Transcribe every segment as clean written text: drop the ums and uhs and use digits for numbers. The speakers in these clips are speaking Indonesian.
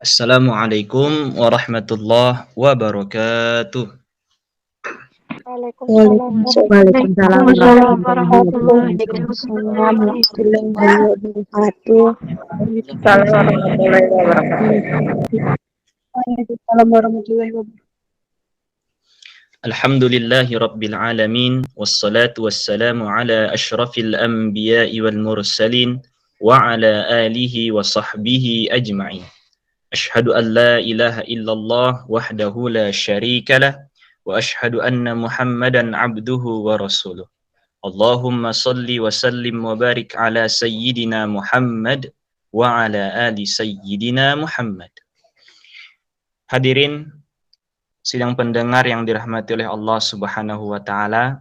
Assalamualaikum warahmatullahi wabarakatuh. Waalaikumsalam Waalaikumsalam warahmatullahi wabarakatuh. wabarakatuh. Assalamualaikum warahmatullahi wabarakatuh. Waalaikumsalam warahmatullahi wabarakatuh. Alhamdulillahi rabbil alamin wassalatu wassalamu ala asyrafil anbiya'i wal mursalin wa ala alihi wa sahbihi ajma'in. Ashhadu an la ilaha illallah wahdahu la syarika lah wa ashhadu anna Muhammadan abduhu wa rasuluh. Allahumma salli wa sallim wa barik ala sayyidina Muhammad wa ala ali sayyidina Muhammad. Hadirin sidang pendengar yang dirahmati oleh Allah Subhanahu wa taala.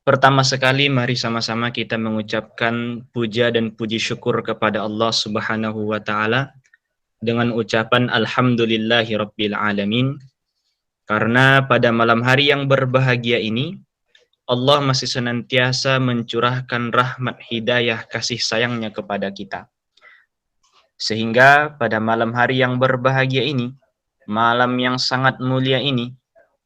Pertama sekali mari sama-sama kita mengucapkan puja dan puji syukur kepada Allah Subhanahu wa taala dengan ucapan alhamdulillahirabbil alamin. Karena pada malam hari yang berbahagia ini Allah masih senantiasa mencurahkan rahmat hidayah kasih sayangnya kepada kita. Sehingga pada malam hari yang berbahagia ini, malam yang sangat mulia ini,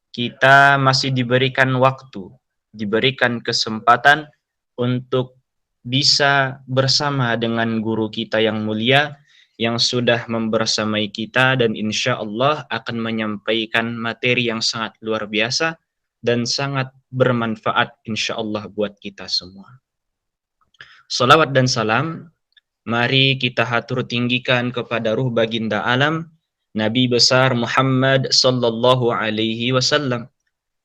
kita masih diberikan waktu, diberikan kesempatan untuk bisa bersama dengan guru kita yang mulia, yang sudah membersamai kita dan insya Allah akan menyampaikan materi yang sangat luar biasa dan sangat bermanfaat insya Allah buat kita semua. Salawat dan salam, mari kita hatur tinggikan kepada ruh baginda alam, Nabi besar Muhammad sallallahu alaihi wasallam,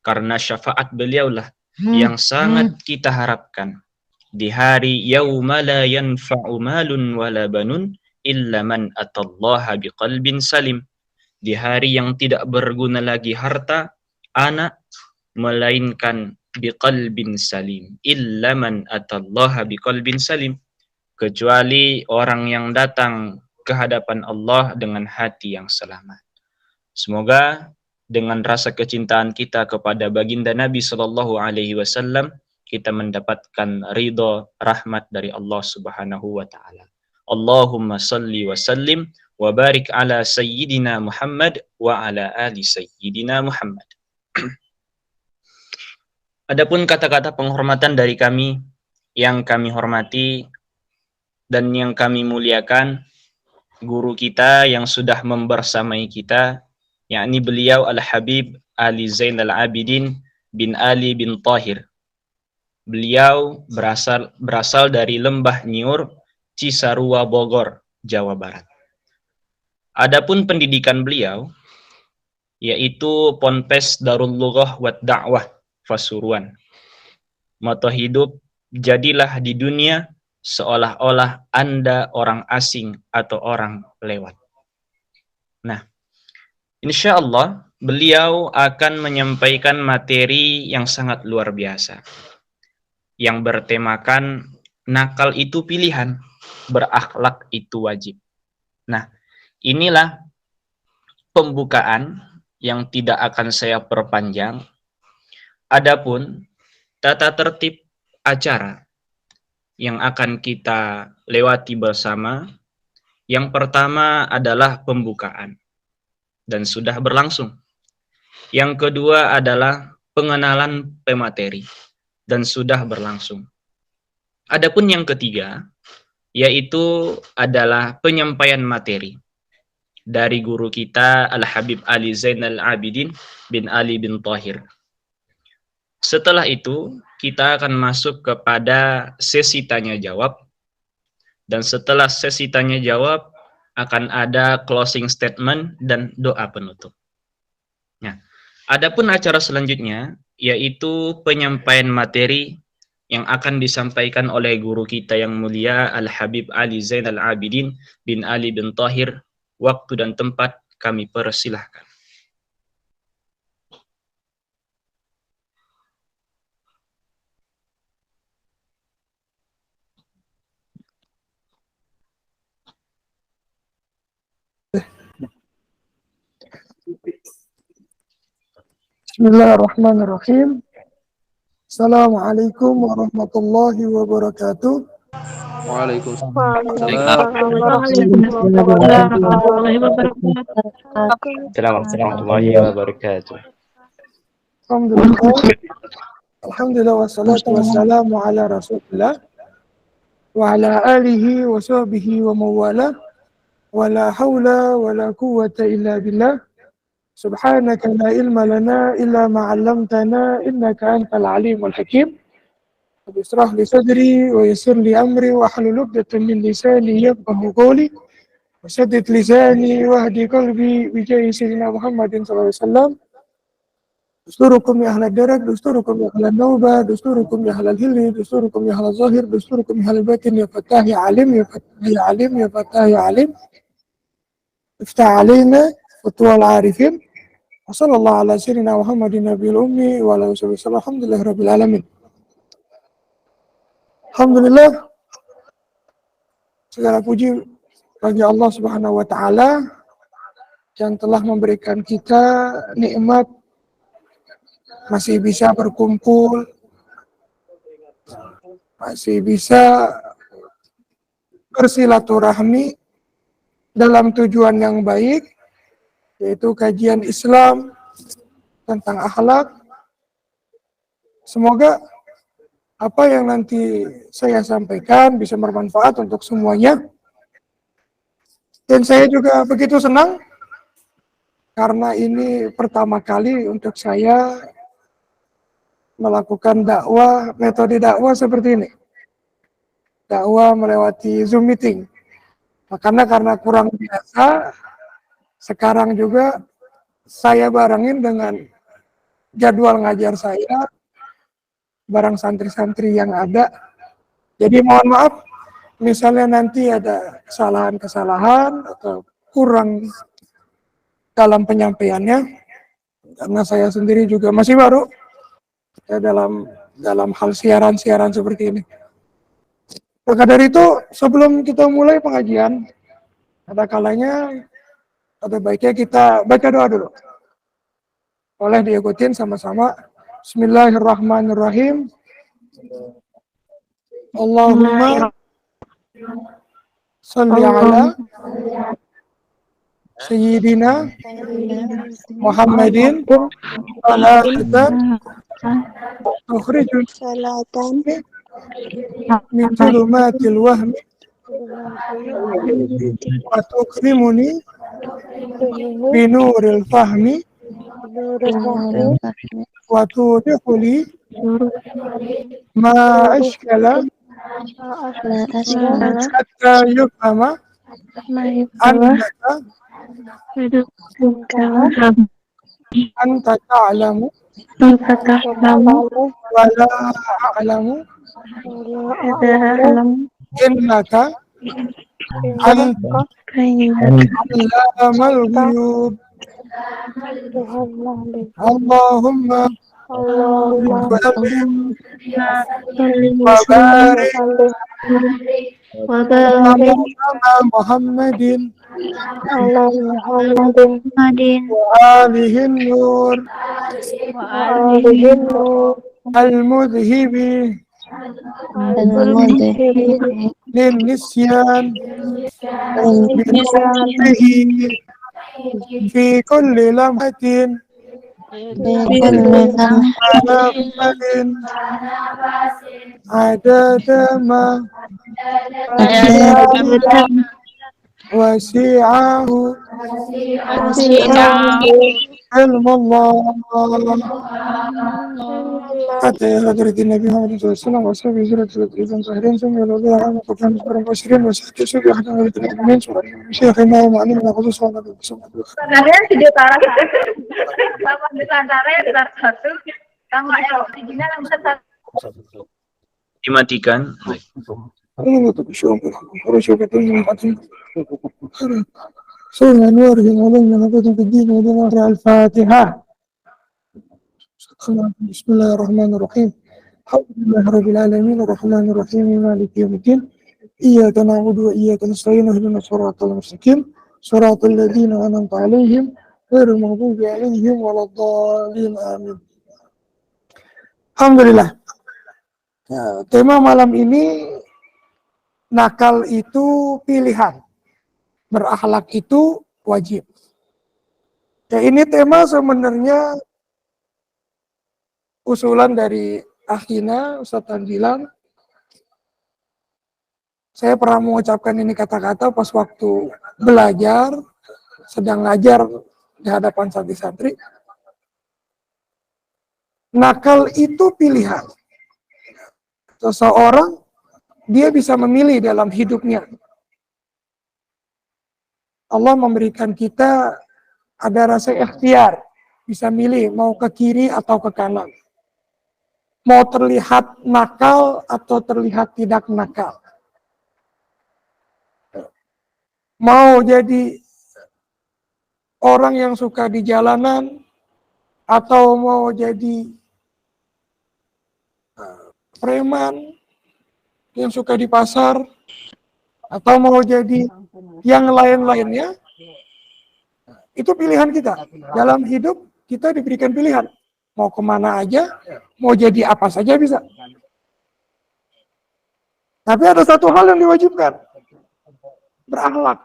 karena syafaat beliaulah yang sangat kita harapkan di hari yauma la yanfa'u malun wala banun illa man atallaha biqalbin salim, di hari yang tidak berguna lagi harta, anak, melainkan biqalbin salim, illa man atallaha biqalbin salim, kecuali orang yang datang ke hadapan Allah dengan hati yang selamat. Semoga dengan rasa kecintaan kita kepada baginda Nabi Shallallahu Alaihi Wasallam kita mendapatkan ridho rahmat dari Allah Subhanahu Wa Taala. Allahumma salli wa sallim wa barik ala sayyidina Muhammad wa ala ali sayyidina Muhammad. Adapun kata-kata penghormatan dari kami yang kami hormati dan yang kami muliakan, guru kita yang sudah membersamai kita, yakni beliau Al-Habib Ali Zainal Abidin bin Ali bin Tahir. Beliau berasal dari Lembah Nyur, Cisarua, Bogor, Jawa Barat. Adapun pendidikan beliau yaitu Ponpes Darul Lughah wa Da'wah Pasuruan. Moto hidup, jadilah di dunia seolah-olah Anda orang asing atau orang lewat. Nah, insya Allah beliau akan menyampaikan materi yang sangat luar biasa, yang bertemakan nakal itu pilihan, berakhlak itu wajib. Nah, inilah pembukaan yang tidak akan saya perpanjang. Adapun tata tertib acara yang akan kita lewati bersama, yang pertama adalah pembukaan dan sudah berlangsung. Yang kedua adalah pengenalan pemateri dan sudah berlangsung. Adapun yang ketiga yaitu adalah penyampaian materi dari guru kita Al-Habib Ali Zainal Abidin bin Ali bin Tahir. Setelah itu kita akan masuk kepada sesi tanya jawab, dan setelah sesi tanya jawab akan ada closing statement dan doa penutup. Nah, adapun acara selanjutnya yaitu penyampaian materi yang akan disampaikan oleh guru kita yang mulia Al-Habib Ali Zainal Abidin bin Ali bin Tahir. Waktu dan tempat kami persilahkan. Bismillahirrahmanirrahim. Assalamualaikum warahmatullahi wabarakatuh. Waalaikumsalam Waalaikumsalam Waalaikumsalam warahmatullahi wabarakatuh. Assalamualaikum warahmatullahi wabarakatuh. Alhamdulillah, Alhamdulillah wassalatu wassalamu ala rasulillah wa ala alihi wa sahbihi wa mawala wa la hawla wa la quwwata illa billah subhanaka la ilma lana illa ma 'allamtana innaka antal alimul hakim. Rabbi ishrah li sadri wa yassir li amri wa hlul 'uqdatam min lisani yafqahu qawli wa saddid lisani wahdi qalbi bi jahi sayyidina Muhammadin sallallahu alaihi wasallam. Dusturukum ya ahlal darak, dusturukum ya ahlal nauba, dusturukum ya ahlal hilli, dusturukum ya ahlal zahir, dusturukum ya ahlal batin, ya fatah ya alim, ya fatah ya alim, ya fatah ya alim. Iftah alaina futuhal arifin. Wa sallallahu ala sayyidina Muhammadin nabiyil ummi wa ala alihi wasallam. Alhamdulillah rabbil alamin. Alhamdulillah, segala puji bagi Allah Subhanahu wa taala yang telah memberikan kita nikmat masih bisa berkumpul, masih bisa bersilaturahmi dalam tujuan yang baik, yaitu kajian Islam tentang akhlak. Semoga apa yang nanti saya sampaikan bisa bermanfaat untuk semuanya. Dan saya juga begitu senang karena ini pertama kali untuk saya melakukan dakwah, metode dakwah seperti ini. Dakwah melewati Zoom meeting. Karena kurang biasa, sekarang juga saya barengin dengan jadwal ngajar saya, bareng santri-santri yang ada. Jadi mohon maaf, misalnya nanti ada kesalahan-kesalahan atau kurang dalam penyampaiannya, karena saya sendiri juga masih baru dalam hal siaran-siaran seperti ini. Maka dari itu, sebelum kita mulai pengajian, ada baiknya kita baca doa dulu. Boleh diikutin sama-sama. Bismillahirrahmanirrahim. Allahumma salli ala Sayyidina Muhammadin salatan tukhrijul min zulumatil wahmi wa tukrimuni binuril fahmi wa tudkhuli ma ashkala hatta yufhama annaka anta ta'lamu wa la a'lamu innaka anta allamal ghuyub. Allahumma wa barik ala Muhammadin wa alihin nur al-mudhibi lin nisyan bihi fi kulli lamhatin nafasin adada ma wasi'ahu ilmullah. Kata hadratin Nabi Muhammad SAW wa sahbihi zuratul ibn zahirin summa yallahu ala qadran barang basirin wa sahbihi subhi ahdan wa ta'ala syekhina wa ma'alimna khusus wa nabi sallallahu Kalian video taruh sama di antara taruh satu sama original yang satu. Dimatikan. ini untuk syukur harus syukur itu surah An-Nur yang ulumnya nakutum fiddin wa dimara al-Fatihah. Bismillahirrahmanirrahim. Alhamdulillahi rabbil alamin arrahmanir rahim maliki yaumiddin. Iyyaka na'budu wa iyyaka nasta'in ihdinas siratal mustaqim siratal ladzina an'amta 'alaihim ghairil maghdubi 'alaihim waladdallin amin. Alhamdulillah. Tema malam ini nakal itu pilihan, berakhlak itu wajib. Ya, ini tema sebenarnya usulan dari akhina Ustaz Tanjilan. Saya pernah mengucapkan ini kata-kata pas waktu belajar, sedang ngajar di hadapan santri-santri. Nakal itu pilihan. Seseorang, dia bisa memilih dalam hidupnya. Allah memberikan kita ada rasa ikhtiar, bisa milih mau ke kiri atau ke kanan. Mau terlihat nakal atau terlihat tidak nakal. Mau jadi orang yang suka di jalanan, atau mau jadi preman yang suka di pasar, atau mau jadi yang lain-lainnya, itu pilihan kita. Dalam hidup kita diberikan pilihan. Mau kemana aja, mau jadi apa saja bisa. Tapi ada satu hal yang diwajibkan, berakhlak.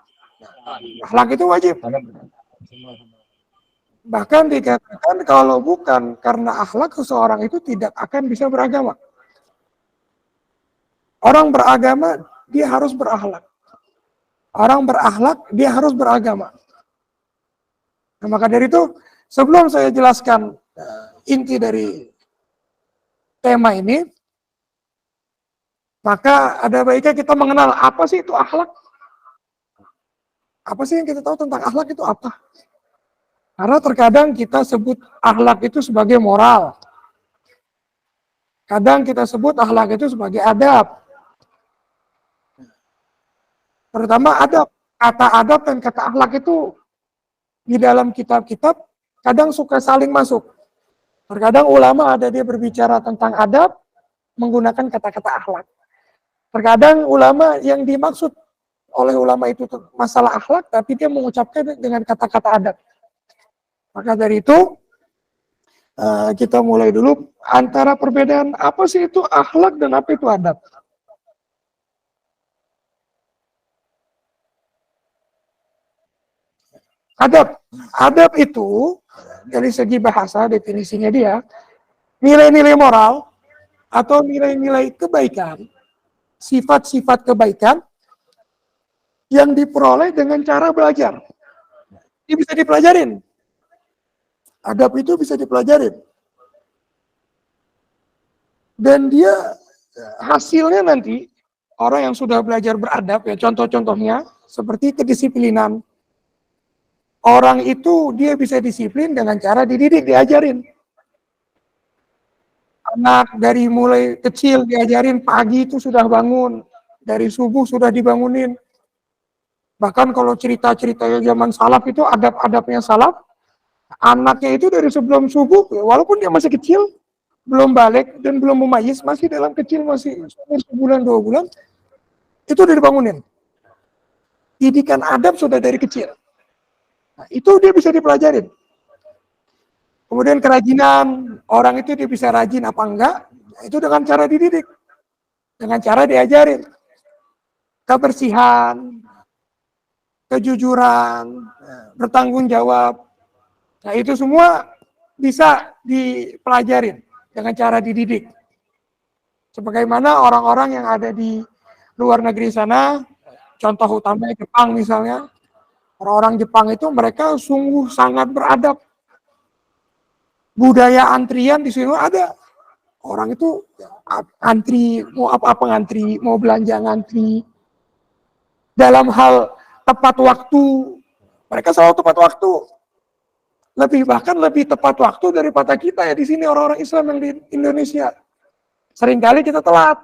Akhlak itu wajib. Bahkan dikatakan kalau bukan karena akhlak, seseorang itu tidak akan bisa beragama. Orang beragama, dia harus berakhlak. Orang berakhlak, dia harus beragama. Nah, maka dari itu, sebelum saya jelaskan inti dari tema ini, maka ada baiknya kita mengenal apa sih itu akhlak. Apa sih yang kita tahu tentang akhlak itu apa? Karena terkadang kita sebut akhlak itu sebagai moral. Kadang kita sebut akhlak itu sebagai adab. Terutama adab. Kata adab dan kata akhlak itu di dalam kitab-kitab kadang suka saling masuk. Terkadang ulama ada dia berbicara tentang adab menggunakan kata-kata akhlak. Terkadang ulama yang dimaksud oleh ulama itu masalah akhlak, tapi dia mengucapkan dengan kata-kata adab. Maka dari itu, kita mulai dulu antara perbedaan apa sih itu akhlak dan apa itu adab. Adab itu dari segi bahasa definisinya dia nilai-nilai moral atau nilai-nilai kebaikan, sifat-sifat kebaikan yang diperoleh dengan cara belajar. Ini bisa dipelajarin. Adab itu bisa dipelajarin. Dan dia hasilnya nanti, orang yang sudah belajar beradab, ya contoh-contohnya, seperti kedisiplinan. Orang itu dia bisa disiplin dengan cara dididik, diajarin. Anak dari mulai kecil diajarin pagi itu sudah bangun. Dari subuh sudah dibangunin. Bahkan kalau cerita-cerita zaman salaf itu adab-adabnya salaf, anaknya itu dari sebelum subuh, walaupun dia masih kecil, belum balik dan belum memayis, masih dalam kecil, masih umur sebulan 2 bulan, itu udah dibangunin. Didikan adab sudah dari kecil. Nah, itu dia bisa dipelajarin. Kemudian kerajinan, orang itu dia bisa rajin apa enggak, itu dengan cara dididik, dengan cara diajarin. Kebersihan, kejujuran, bertanggung jawab. Nah, itu semua bisa dipelajarin dengan cara dididik. Sebagaimana orang-orang yang ada di luar negeri sana, contoh utamanya Jepang misalnya, orang-orang Jepang itu mereka sungguh sangat beradab. Budaya antrian di sini ada. Orang itu antri, mau apa-apa ngantri, mau belanja ngantri. Dalam hal tepat waktu, mereka selalu tepat waktu. Bahkan lebih tepat waktu daripada kita ya di sini orang-orang Islam yang di Indonesia. Seringkali kita telat.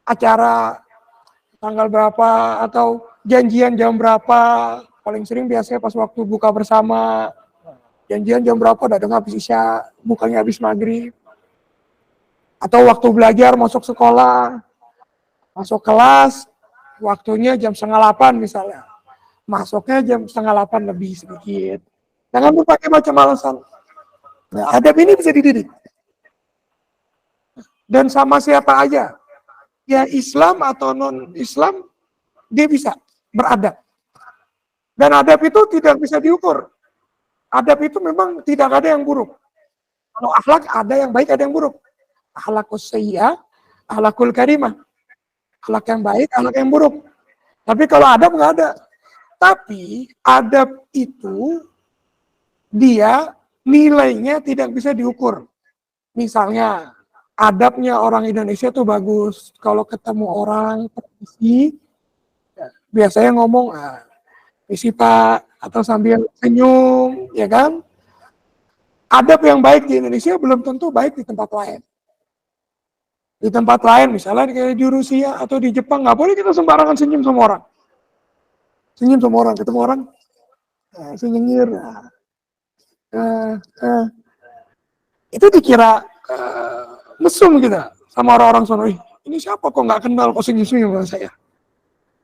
Acara tanggal berapa atau janjian jam berapa, paling sering biasanya pas waktu buka bersama. Janjian jam berapa, datang habis isya, bukanya habis maghrib. Atau waktu belajar masuk sekolah, masuk kelas, waktunya jam 7:30 misalnya. Masuknya jam 7:30 lebih sedikit. Jangan berbagai macam alasan. Nah, adab ini bisa dididik. Dan sama siapa aja. dia Islam atau non-Islam, dia bisa beradab. Dan adab itu tidak bisa diukur. Adab itu memang tidak ada yang buruk. Kalau akhlak ada yang baik, ada yang buruk. Akhlakus sayyi'ah, akhlakul karimah. Akhlak yang baik, akhlak yang buruk. Tapi kalau adab nggak ada. Tapi adab itu dia nilainya tidak bisa diukur. Misalnya adabnya orang Indonesia tuh bagus. Kalau ketemu orang permisi, biasanya ngomong permisi Pak, atau sambil senyum, ya kan? Adab yang baik di Indonesia belum tentu baik di tempat lain. Di tempat lain, misalnya kayak di Rusia atau di Jepang, nggak boleh kita sembarangan senyum sama orang. Senyum sama orang, ketemu orang, senyengir. Itu dikira mesum kita sama orang-orang sono. Ini siapa kok nggak kenal kok senyum-senyum sama saya?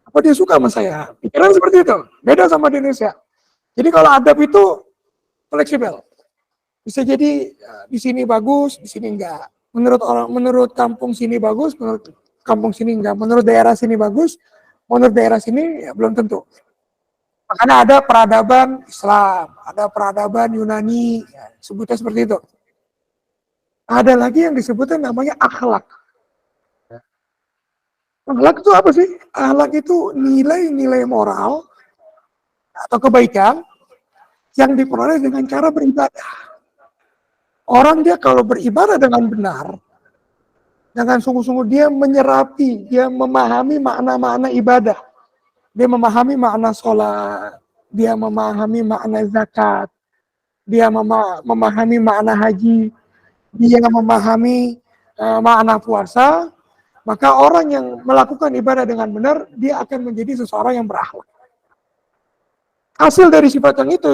Apa dia suka sama saya? Pikiran seperti itu. Beda sama di Indonesia. Jadi kalau adab itu fleksibel. Bisa jadi di sini bagus, di sini enggak. Menurut kampung sini bagus, menurut kampung sini enggak. Menurut daerah sini bagus, menurut daerah sini ya belum tentu. Makanya ada peradaban Islam, ada peradaban Yunani, ya, sebutnya seperti itu. Ada lagi yang disebutnya namanya akhlak. Akhlak itu apa sih? Akhlak itu nilai-nilai moral atau kebaikan yang diperoleh dengan cara beribadah. Orang dia kalau beribadah dengan benar, dengan sungguh-sungguh dia menyerapi, dia memahami makna-makna ibadah. Dia memahami makna sholat, dia memahami makna zakat, dia memahami makna haji, dia memahami makna puasa, maka orang yang melakukan ibadah dengan benar, dia akan menjadi seseorang yang berakhlak. Hasil dari sifat yang itu,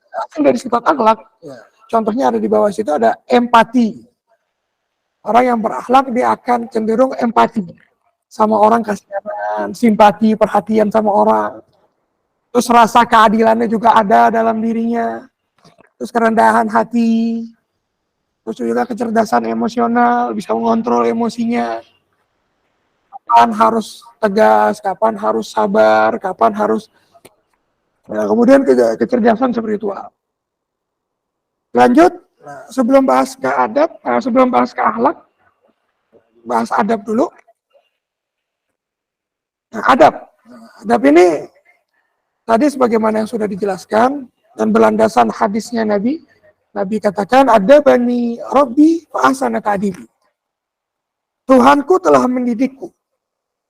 hasil dari sifat akhlak, ya, contohnya ada di bawah situ, ada empati. Orang yang berakhlak, dia akan cenderung empati. Sama orang kasihan, simpati, perhatian sama orang. Terus rasa keadilannya juga ada dalam dirinya. Terus kerendahan hati. Terus juga kecerdasan emosional, bisa mengontrol emosinya. Kapan harus tegas, kapan harus sabar, kapan harus... Ya, kemudian kecerdasan spiritual. Lanjut, sebelum bahas ke adab, sebelum bahas ke akhlak, bahas adab dulu. Nah, adab ini tadi sebagaimana yang sudah dijelaskan dan berlandasan hadisnya Nabi katakan adabani Rabbi fa ahsana ta'dibi. Tuhanku telah mendidikku,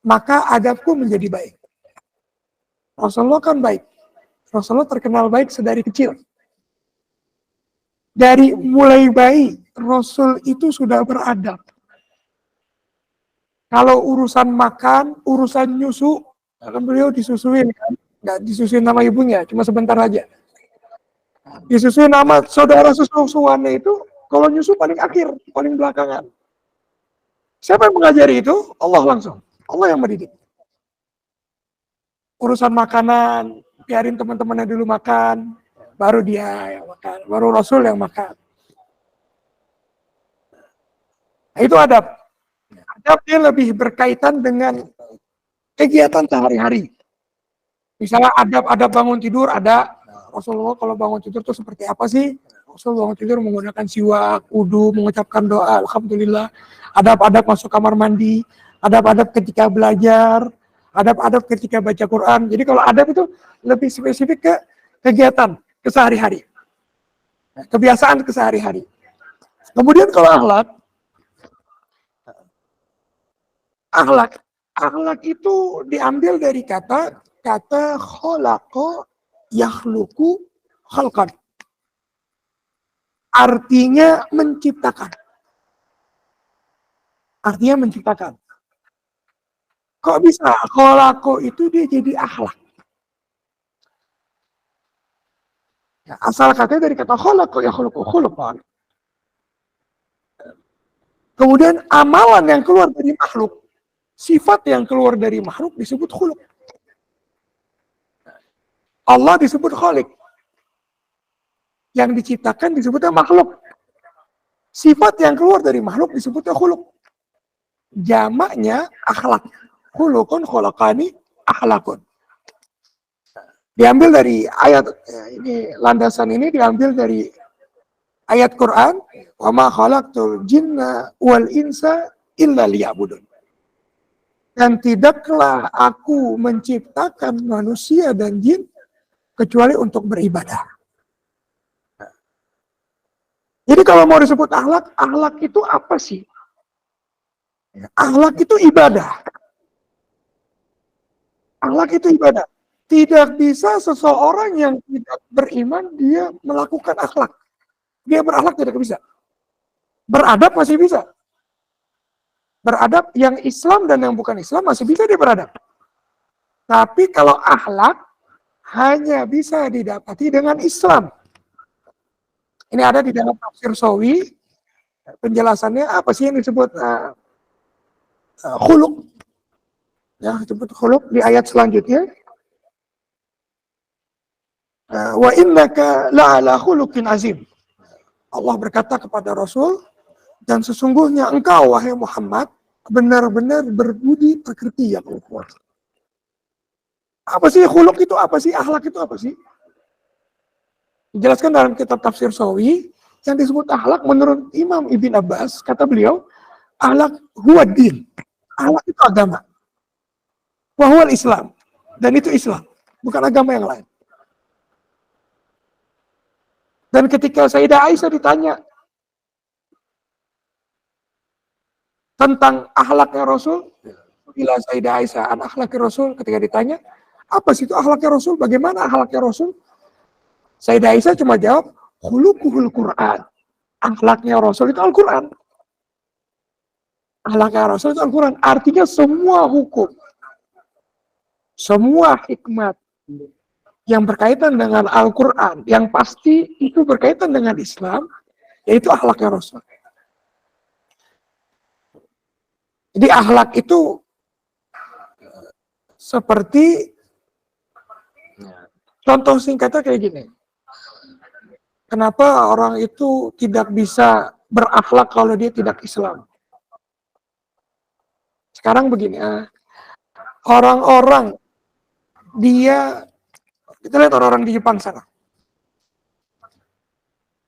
maka adabku menjadi baik. Rasulullah kan baik. Rasulullah terkenal baik sedari kecil. Dari mulai bayi, Rasul itu sudah beradab. Kalau urusan makan, urusan nyusu, kan beliau disusuin kan? Nggak disusuin nama ibunya, cuma sebentar aja. Disusuin nama saudara susuannya itu, kalau nyusu paling akhir, paling belakangan. Siapa yang mengajari itu? Allah langsung. Allah yang mendidik. Urusan makanan, biarin teman-temannya dulu makan, baru dia yang makan, baru Rasul yang makan. Nah, itu adab. Adab dia lebih berkaitan dengan kegiatan sehari-hari. Misalnya adab bangun tidur ada. Rasulullah kalau bangun tidur itu seperti apa sih? Rasul bangun tidur menggunakan siwak, wudu, mengucapkan doa, alhamdulillah. Adab-adab masuk kamar mandi, adab-adab ketika belajar, adab-adab ketika baca Quran. Jadi kalau adab itu lebih spesifik ke kegiatan kesehari-hari. Kebiasaan kesehari-hari. Kemudian kalau akhlak itu diambil dari kata khalaqa yakhluqu khalqan. Artinya menciptakan. Kok bisa khalaqa itu dia jadi akhlak? Ya, asal katanya dari kata khalaqa yakhluqu khalqan. Kemudian amalan yang keluar dari makhluk, sifat yang keluar dari makhluk disebut khuluq. Allah disebut khaliq. Yang diciptakan disebutnya makhluk. Sifat yang keluar dari makhluk disebutnya khuluq. jamaknya akhlak. Khulukun, khulakani, akhlakun. Diambil dari ayat, ini landasan ini diambil dari ayat Quran, wa ma khalaqtul jinna wal insa illa liya'budun. Dan tidaklah aku menciptakan manusia dan jin kecuali untuk beribadah. Jadi kalau mau disebut akhlak itu apa sih? Akhlak itu ibadah. Akhlak itu ibadah. Tidak bisa seseorang yang tidak beriman dia melakukan akhlak. Dia berakhlak tidak bisa. Beradab masih bisa. Beradab yang Islam dan yang bukan Islam masih bisa dia beradab. Tapi kalau akhlak hanya bisa didapati dengan Islam. Ini ada di dalam tafsir Sawi. Penjelasannya apa sih yang disebut khuluk? Ya, disebut khuluk di ayat selanjutnya. Wa innaka la'ala khuluqin azim. Allah berkata kepada Rasul, dan sesungguhnya engkau wahai Muhammad benar-benar berbudi pekerti yang luhur. Apa sih khuluk itu? Apa sih akhlak itu? Apa sih? Dijelaskan dalam kitab tafsir Sawi, yang disebut akhlak menurut Imam Ibn Abbas, kata beliau, akhlak huwa din. Akhlak itu agama. Wa huwal Islam. Dan itu Islam, bukan agama yang lain. Dan ketika Sayyidah Aisyah ditanya tentang akhlaknya Rasul, bila Sayyidah Aisyah an akhlaknya Rasul, ketika ditanya, apa sih itu akhlaknya Rasul? Bagaimana akhlaknya Rasul? Sayyidah Aisyah cuma jawab, khuluquhul Quran. Akhlaknya Rasul itu Al-Quran. Akhlaknya Rasul itu Al-Quran. Artinya semua hukum, semua hikmat yang berkaitan dengan Al-Quran, yang pasti itu berkaitan dengan Islam, yaitu akhlaknya Rasul. Jadi akhlak itu seperti, contoh singkatnya kayak gini. Kenapa orang itu tidak bisa berakhlak kalau dia tidak Islam? Sekarang begini, orang-orang kita lihat orang-orang di Jepang sana.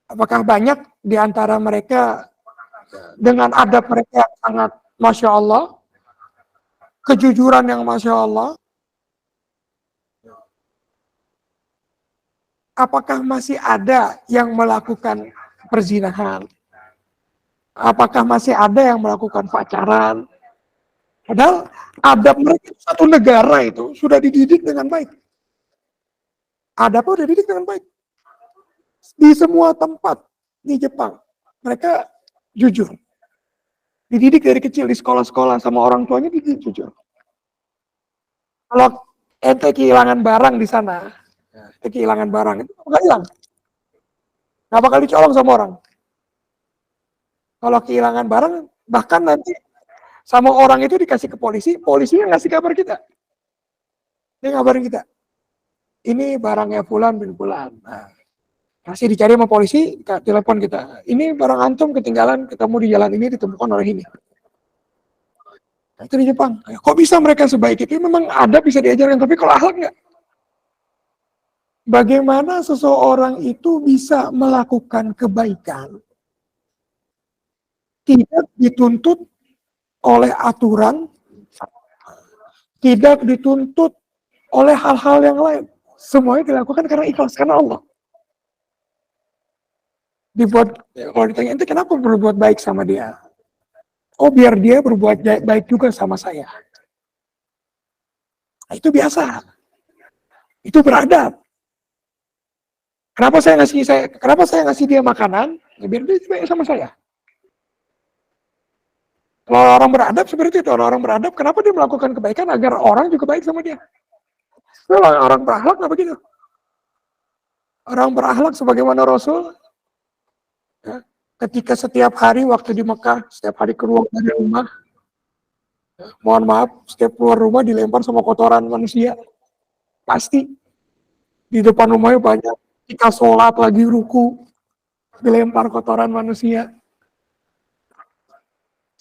Apakah banyak di antara mereka dengan adab mereka yang sangat Masya Allah, kejujuran yang Masya Allah, apakah masih ada yang melakukan perzinahan? Apakah masih ada yang melakukan pacaran? Padahal adab mereka satu negara itu sudah dididik dengan baik. Adabnya sudah dididik dengan baik. Di semua tempat di Jepang, mereka jujur. Dididik dari kecil di sekolah-sekolah sama orang tuanya dididik jujur. Kalau ente kehilangan barang di sana, kehilangan barang itu nggak hilang, nggak bakal dicolong sama orang. Kalau kehilangan barang, bahkan nanti sama orang itu dikasih ke polisi, polisinya ngasih kabar kita, dia ngabarin kita, ini barangnya Fulan bin Fulan. Nah, kasih dicari sama polisi, telepon kita, ini barang antum ketinggalan, ketemu di jalan ini, ditemukan oleh ini. Nah, itu di Jepang. Kok bisa mereka sebaik itu? Memang ada bisa diajarkan, tapi kalau akhlak nggak. Bagaimana seseorang itu bisa melakukan kebaikan tidak dituntut oleh aturan, tidak dituntut oleh hal-hal yang lain. Semuanya dilakukan karena ikhlas, karena Allah. Kalau ditanya, ente kenapa berbuat baik sama dia? Oh, biar dia berbuat baik juga sama saya. Nah, itu biasa. Itu beradab. Kenapa saya ngasih dia makanan? Ya, biar dia baik sama saya. Kalau orang beradab seperti itu, orang beradab, kenapa dia melakukan kebaikan agar orang juga baik sama dia? Kalau orang berakhlak nggak begitu. Orang berakhlak sebagaimana Rasul, ya, ketika setiap hari waktu di Mekah, setiap hari keluar dari rumah, ya, mohon maaf, setiap keluar rumah dilempar sama kotoran manusia. Pasti di depan rumahnya banyak. Jika sholat lagi ruku, dilempar kotoran manusia.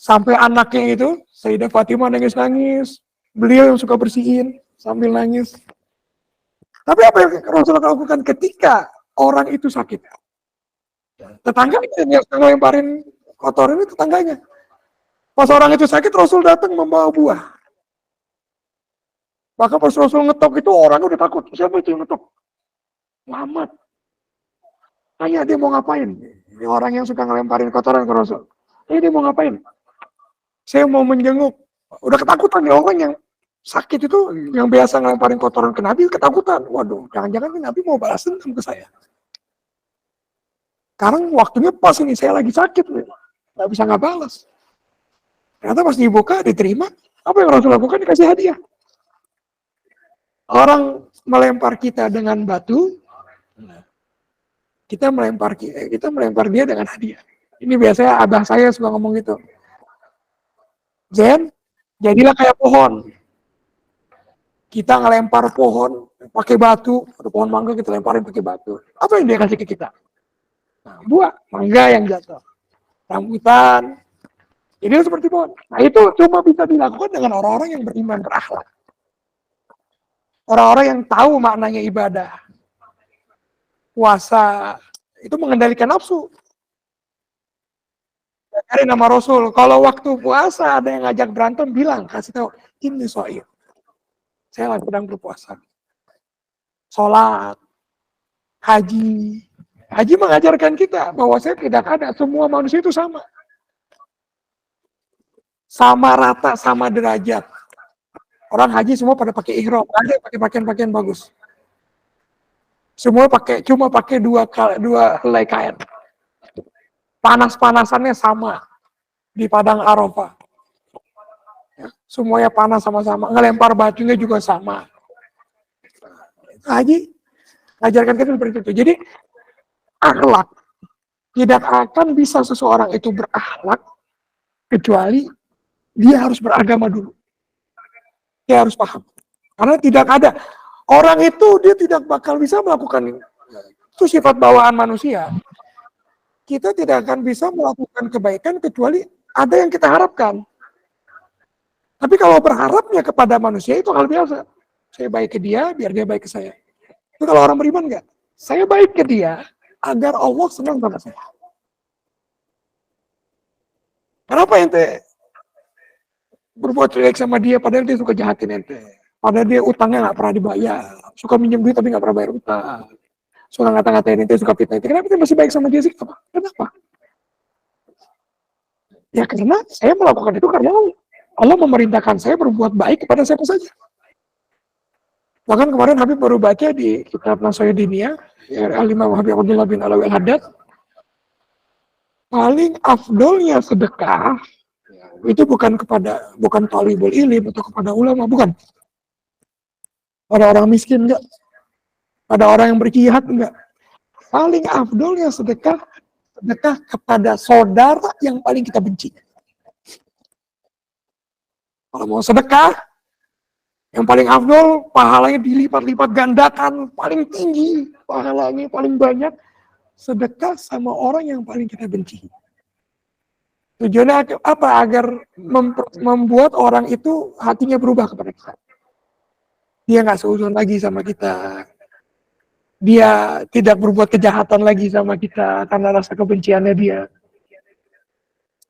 Sampai anaknya itu, Sayyidah Fatimah nangis-nangis. Beliau yang suka bersihin sambil nangis. Tapi apa yang Rasulullah lakukan ketika orang itu sakit? Tetangganya yang ngelemparin kotoran itu tetangganya. Pas orang itu sakit, Rasul datang membawa buah. Maka pas Rasul ngetok itu orang udah takut. Siapa itu yang ngetok? Muhammad. Tanya dia mau ngapain? Ini orang yang suka ngelemparin kotoran ke Rasul. Dia mau ngapain? Saya mau menjenguk. Udah ketakutan ya orang yang sakit itu, yang biasa ngelemparin kotoran ke Nabi, ketakutan. Waduh, jangan-jangan Nabi mau balas dendam ke saya. Sekarang waktunya pas ini, saya lagi sakit. Nggak bisa nggak balas. Ternyata pas dibuka, diterima. Apa yang Rasul lakukan? Dikasih hadiah. Orang melempar kita dengan batu, kita melempar dia dengan hadiah. Ini biasanya abah saya suka ngomong gitu. Zen, jadilah kayak pohon. Kita ngelempar pohon pakai batu, ada pohon mangga kita lemparin pakai batu. Apa yang dia kasih ke kita? Nah, buah mangga yang jatuh, rambutan. Jadi seperti pohon. Nah itu cuma bisa dilakukan dengan orang-orang yang beriman, berakhlak. Orang-orang yang tahu maknanya ibadah. Puasa itu mengendalikan nafsu. Dari nama Rasul, kalau waktu puasa ada yang ngajak berantem, bilang, kasih tahu, ini soal. Saya lagi sedang berpuasa. Sholat, haji. Haji mengajarkan kita bahwa saya tidak ada, semua manusia itu sama. Sama rata, sama derajat. Orang haji semua pada pakai ihram, ada pakai pakaian-pakaian bagus. Semua cuma pakai dua helai kain. Panas-panasannya sama di padang Arafah. Ya, semuanya panas sama-sama, ngelempar batunya juga sama. Haji ajarkan kita seperti itu. Jadi akhlak, tidak akan bisa seseorang itu berakhlak kecuali dia harus beragama dulu. Dia harus paham. Karena tidak ada orang itu, dia tidak bakal bisa melakukan itu, sifat bawaan manusia. Kita tidak akan bisa melakukan kebaikan kecuali ada yang kita harapkan. Tapi kalau berharapnya kepada manusia itu hal biasa. Saya baik ke dia, biar dia baik ke saya. Itu kalau orang beriman enggak? Saya baik ke dia, agar Allah senang sama saya. Kenapa ente berbuat jelek sama dia, padahal dia suka jahatin ente? Padahal dia utangnya nggak pernah dibayar. Suka minjem duit tapi nggak pernah bayar utang. Suka ngata-ngatain ente, suka fitnah ente. Kenapa ente masih baik sama dia sih? Kenapa? Ya karena saya melakukan itu karena Allah memerintahkan saya berbuat baik kepada siapa saja. Bahkan kemarin Habib baru baca di kitab Nasihat Diniyah, ya, Al-Imam Habib Abdullah bin Alawi Al-Haddad, paling afdolnya sedekah itu bukan talibul ilim atau kepada ulama, bukan. Pada orang miskin enggak. Pada orang yang berjihad enggak. Paling afdolnya sedekah kepada saudara yang paling kita benci. Kalau mau sedekah, yang paling afdol, pahalanya dilipat-lipat gandakan, paling tinggi, pahalanya paling banyak, sedekah sama orang yang paling kita benci. Tujuannya apa? Agar membuat orang itu hatinya berubah kepada kita. Dia nggak seuzon lagi sama kita. Dia tidak berbuat kejahatan lagi sama kita karena rasa kebenciannya dia.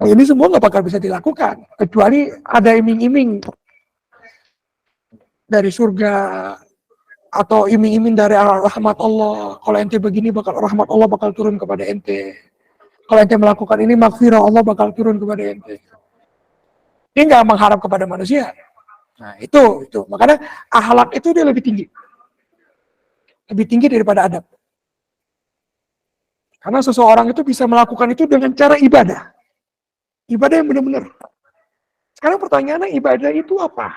Nah, ini semua nggak bakal bisa dilakukan kecuali ada iming-iming dari surga atau iming-iming dari rahmat Allah. Kalau ente begini, rahmat Allah bakal turun kepada ente. Kalau ente melakukan ini, maghfirah Allah bakal turun kepada ente. Dia nggak mengharap kepada manusia. Nah itu. Makanya akhlak itu dia lebih tinggi. Lebih tinggi daripada adab. Karena seseorang itu bisa melakukan itu dengan cara ibadah. Ibadah yang benar-benar. Sekarang pertanyaannya, ibadah itu apa?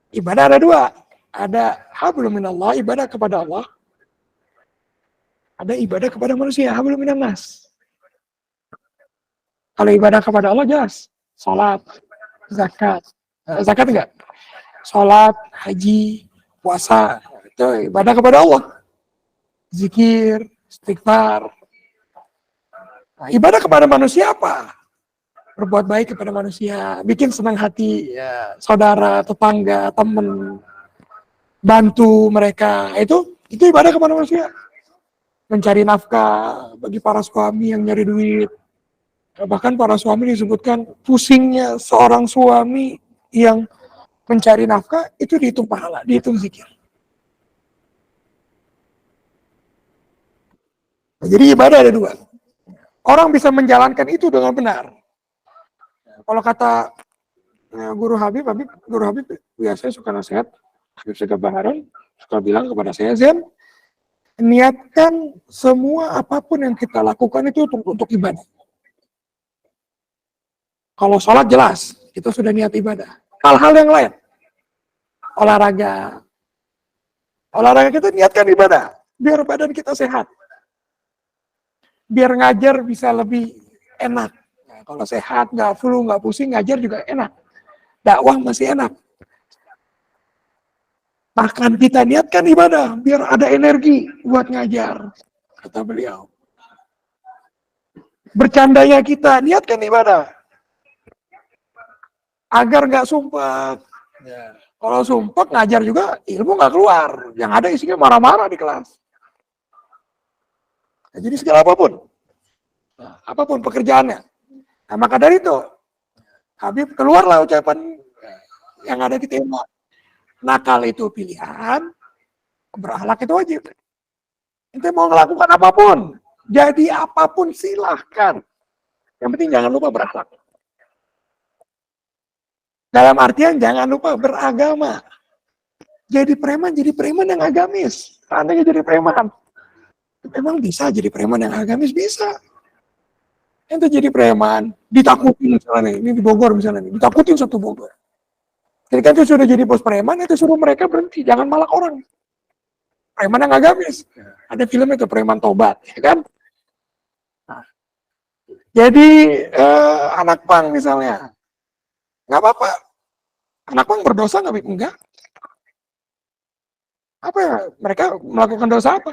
Ibadah ada dua. Ada hablum minallah, ibadah kepada Allah. Ada ibadah kepada manusia, hablum minannas. Kalau ibadah kepada Allah jelas. Salat, zakat. Zakat enggak? Salat, haji, puasa. Itu ibadah kepada Allah. Zikir, istighfar. Nah, ibadah kepada manusia apa? Berbuat baik kepada manusia, bikin senang hati ya, saudara, tetangga, teman, bantu mereka. Itu ibadah kepada manusia. Mencari nafkah bagi para suami yang nyari duit. Bahkan para suami disebutkan pusingnya seorang suami yang mencari nafkah itu dihitung pahala, dihitung zikir. Nah, jadi ibadah ada dua. Orang bisa menjalankan itu dengan benar. Kalau kata Guru Habib biasanya suka nasihat, Habib Segaf Baharan suka bilang kepada saya, Zen, niatkan semua apapun yang kita lakukan itu untuk ibadah. Kalau sholat jelas, itu sudah niat ibadah. Hal-hal yang lain, olahraga kita niatkan ibadah, biar badan kita sehat. Biar ngajar bisa lebih enak. Nah, kalau sehat, nggak flu, nggak pusing, ngajar juga enak. Dakwah masih enak. Bahkan kita niatkan ibadah, biar ada energi buat ngajar, kata beliau. Bercandanya kita, niatkan ibadah. Agar nggak sumpah. Ya. Kalau sumpah ngajar juga ilmu nggak keluar. Yang ada isinya marah-marah di kelas. Nah, jadi segala apapun. Nah, apapun pekerjaannya. Nah, maka dari itu, Habib keluarlah ucapan yang ada di tema. Nakal itu pilihan, berakhlak itu wajib. Ente mau melakukan apapun, jadi apapun silahkan. Yang penting jangan lupa berakhlak. Dalam artian jangan lupa beragama. Jadi preman yang agamis. Seandainya jadi preman. Memang bisa jadi preman yang agamis? Bisa. Ente jadi preman, ditakutin misalnya, ini di Bogor misalnya, ditakutin satu Bogor. Jadi kan itu sudah jadi bos preman, itu suruh mereka berhenti, jangan malak orang. Preman yang agamis. Ada film itu, Preman Tobat, ya kan? Nah, jadi anak pang misalnya, nggak apa-apa. Anak pang berdosa nggak? Enggak. Apa ya? Mereka melakukan dosa apa?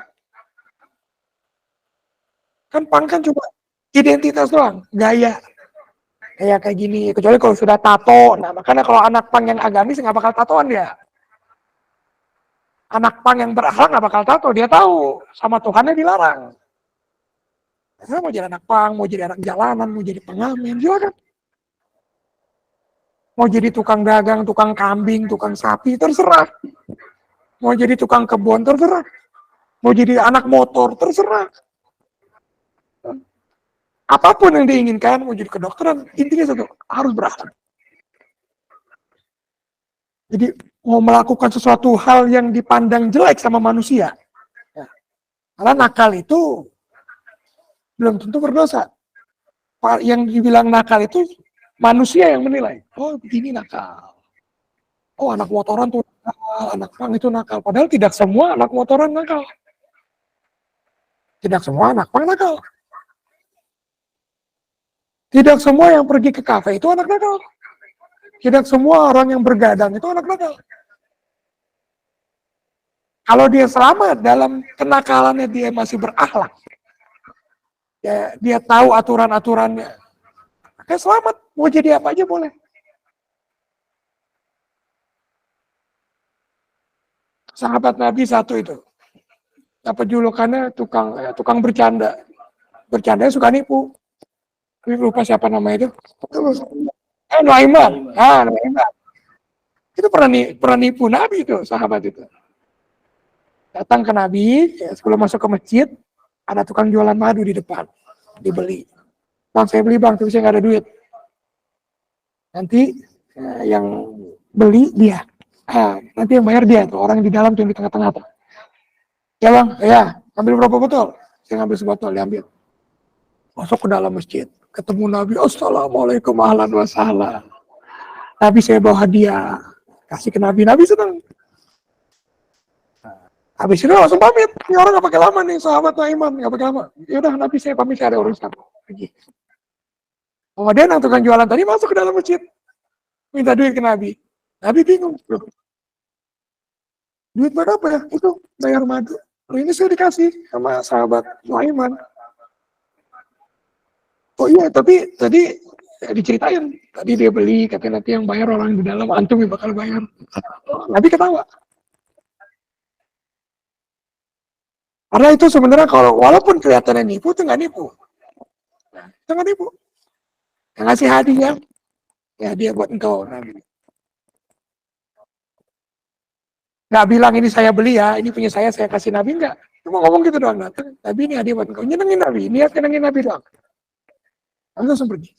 Kan pang kan cuma identitas doang, gaya. Kayak gini, kecuali kalau sudah tato. Nah, makanya kalau anak pang yang agamis nggak bakal tatoan dia. Anak pang yang berakhlak nggak bakal tato, dia tahu sama Tuhannya dilarang. Saya mau jadi anak pang, mau jadi anak jalanan, mau jadi pengamen, silakan. Mau jadi tukang dagang, tukang kambing, tukang sapi, terserah. Mau jadi tukang kebun, terserah. Mau jadi anak motor, terserah. Apapun yang diinginkan, mau jadi kedokteran, intinya satu, harus berakhlak. Jadi mau melakukan sesuatu hal yang dipandang jelek sama manusia. Ya. Karena nakal itu belum tentu berdosa. Yang dibilang nakal itu manusia yang menilai. Oh, begini nakal. Oh, anak motoran tuh nakal, anak pang itu nakal. Padahal tidak semua anak motoran nakal. Tidak semua anak pang nakal. Tidak semua yang pergi ke kafe itu anak nakal. Tidak semua orang yang bergadang itu anak nakal. Kalau dia selamat dalam kenakalannya, dia masih berakhlak. Ya, dia tahu aturan-aturannya. Maka selamat, mau jadi apa aja boleh. Sahabat Nabi satu itu, apa julukannya, tukang bercanda. Bercandanya suka nipu. Tapi lupa siapa nama itu. Nuaiman. Nuaiman. Itu pernah nipu Nabi itu, sahabat itu. Datang ke Nabi, ya, sebelum masuk ke masjid, ada tukang jualan madu di depan. Dibeli. Bang, saya beli bang, tapi saya nggak ada duit. Nanti yang beli dia. Nanti yang bayar dia tuh, orang di dalam tuh, yang di tengah-tengah tuh. Ya bang, ya, ambil berapa botol? Saya ngambil sebotol, diambil. Masuk ke dalam masjid, ketemu Nabi, Assalamualaikum ahlan wa sahlan. Nabi, saya bawa hadiah, kasih ke Nabi, Nabi senang. Habis itu langsung pamit, ini orang gak pakai lama nih, sahabat Nuaiman, gak pakai lama. Yaudah, Nabi saya pamit, saya ada urusan. Pergi. Kemudian yang tukang jualan tadi masuk ke dalam masjid, minta duit ke Nabi. Nabi bingung, duit berapa ya? Itu bayar madu. Ini saya dikasih sama sahabat Nuaiman. Oh iya, tapi tadi diceritain. Tadi dia beli, katanya nanti yang bayar orang di dalam, antum yang bakal bayar. Nabi ketawa. Karena itu sebenarnya kalau walaupun kelihatannya nipu, itu nggak nipu. Itu nggak nipu. Yang ngasih hadiah, ya dia buat engkau. Nabi. Nggak bilang ini saya beli ya, ini punya saya kasih Nabi, nggak. Cuma ngomong gitu doang. Nabi ini hadiah buat engkau. Nyenengin Nabi, niat nyenengin Nabi doang. Lalu langsung pergi.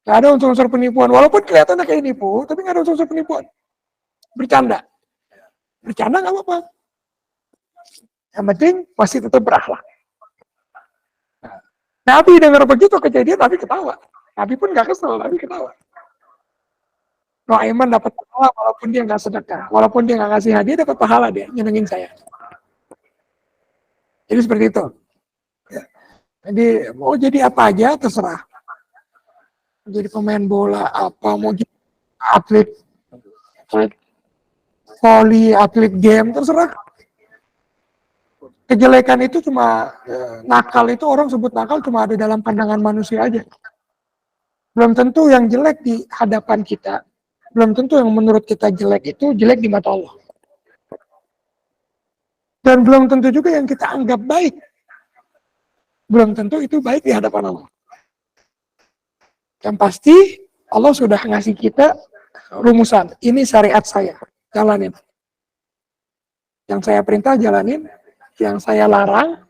Nggak ada unsur-unsur penipuan. Walaupun kelihatannya kayak nipu, tapi nggak ada unsur-unsur penipuan. Bercanda. Bercanda nggak apa-apa. Yang penting masih tetap berakhlak. Nabi dengar begitu kejadian, Nabi ketawa. Nabi pun nggak kesel, Nabi ketawa. Nuaiman dapat pahala walaupun dia nggak sedekah, walaupun dia nggak ngasih hadiah, dapat pahala dia nyenengin saya. Jadi seperti itu. Ya. Jadi mau jadi apa aja terserah. Jadi pemain bola apa, mau jadi atlet volley, atlet game, terserah. Kejelekan itu cuma nakal itu orang sebut nakal cuma ada dalam pandangan manusia aja. Belum tentu yang jelek di hadapan kita, belum tentu yang menurut kita jelek itu jelek di mata Allah. Dan belum tentu juga yang kita anggap baik, belum tentu itu baik di hadapan Allah. Yang pasti Allah sudah ngasih kita rumusan, ini syariat saya, jalanin. Yang saya perintah jalanin, yang saya larang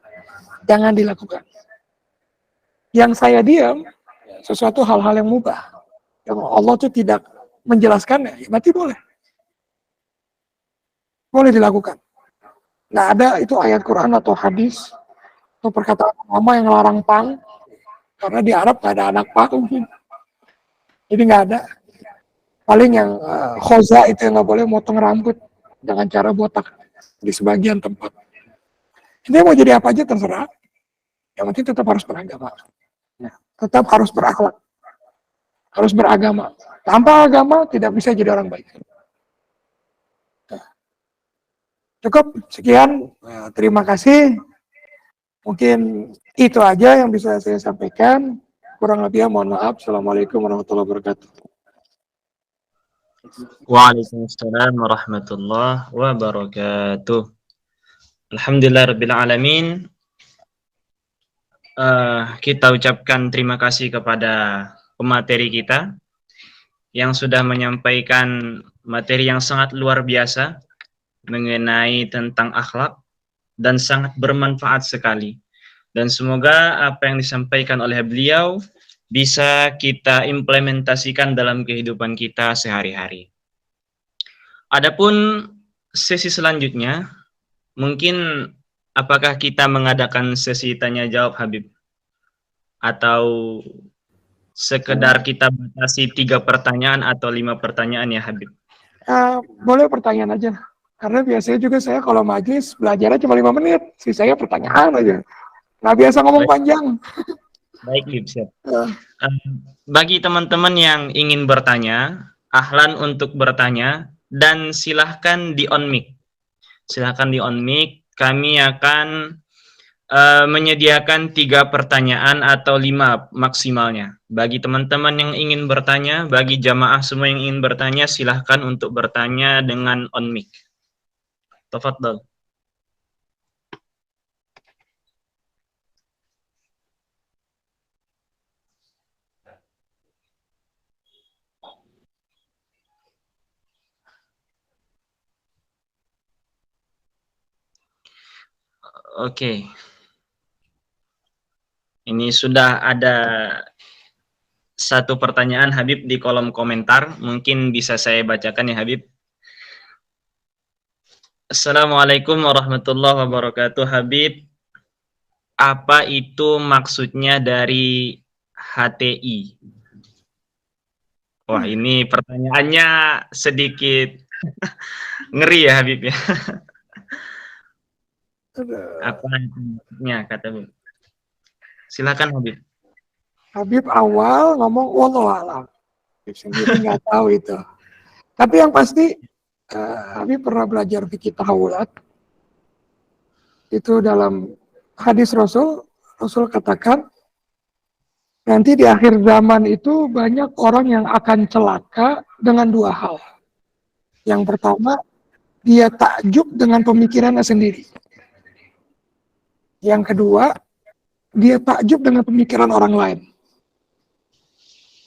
jangan dilakukan. Yang saya diam, sesuatu hal-hal yang mubah, yang Allah itu tidak menjelaskannya, ya berarti boleh. Boleh dilakukan. Nggak ada itu ayat Quran atau hadis, atau perkataan ulama yang larang pang, karena di Arab nggak ada anak pang. Jadi nggak ada. Paling yang khoza itu yang nggak boleh motong rambut dengan cara botak di sebagian tempat. Ini mau jadi apa aja terserah. Yang penting tetap harus beragama. Tetap harus berakhlak. Harus beragama. Tanpa agama tidak bisa jadi orang baik. Cukup sekian. Terima kasih. Mungkin itu aja yang bisa saya sampaikan. Kurang lebihnya mohon maaf. Assalamualaikum warahmatullahi wabarakatuh. Waalaikumsalam warahmatullahi wabarakatuh. Alhamdulillahirabbil alamin. Kita ucapkan terima kasih kepada pemateri kita yang sudah menyampaikan materi yang sangat luar biasa mengenai tentang akhlak dan sangat bermanfaat sekali. Dan semoga apa yang disampaikan oleh beliau bisa kita implementasikan dalam kehidupan kita sehari-hari. Adapun sesi selanjutnya, mungkin apakah kita mengadakan sesi tanya jawab Habib? Atau sekedar kita batasi 3 pertanyaan atau 5 pertanyaan ya Habib? Boleh pertanyaan aja. Karena biasanya juga saya kalau majlis belajarnya cuma 5 menit. Sisanya pertanyaan aja. Nggak biasa ngomong panjang. Baik, Habib, siap. Bagi teman-teman yang ingin bertanya, ahlan untuk bertanya, dan silahkan di on mic. Silahkan di on mic. Kami akan menyediakan 3 pertanyaan atau 5 maksimalnya. Bagi teman-teman yang ingin bertanya, bagi jamaah semua yang ingin bertanya, silahkan untuk bertanya dengan on mic. Tafadhal. Oke. Ini sudah ada 1 pertanyaan Habib di kolom komentar. Mungkin bisa saya bacakan ya Habib. Assalamualaikum warahmatullahi wabarakatuh Habib. Apa itu maksudnya dari HTI? Wah, ini pertanyaannya sedikit ngeri ya Habib ya. Apa maksudnya kata Habib? Silakan Habib. Habib awal ngomong wallahualam. Habib sendiri nggak tahu itu. Tapi yang pasti Habib pernah belajar fikih tahawulat. Itu dalam hadis Rasul katakan Nanti di akhir zaman itu banyak orang yang akan celaka dengan dua hal. Yang pertama, dia takjub dengan pemikirannya sendiri. Yang kedua, dia takjub dengan pemikiran orang lain.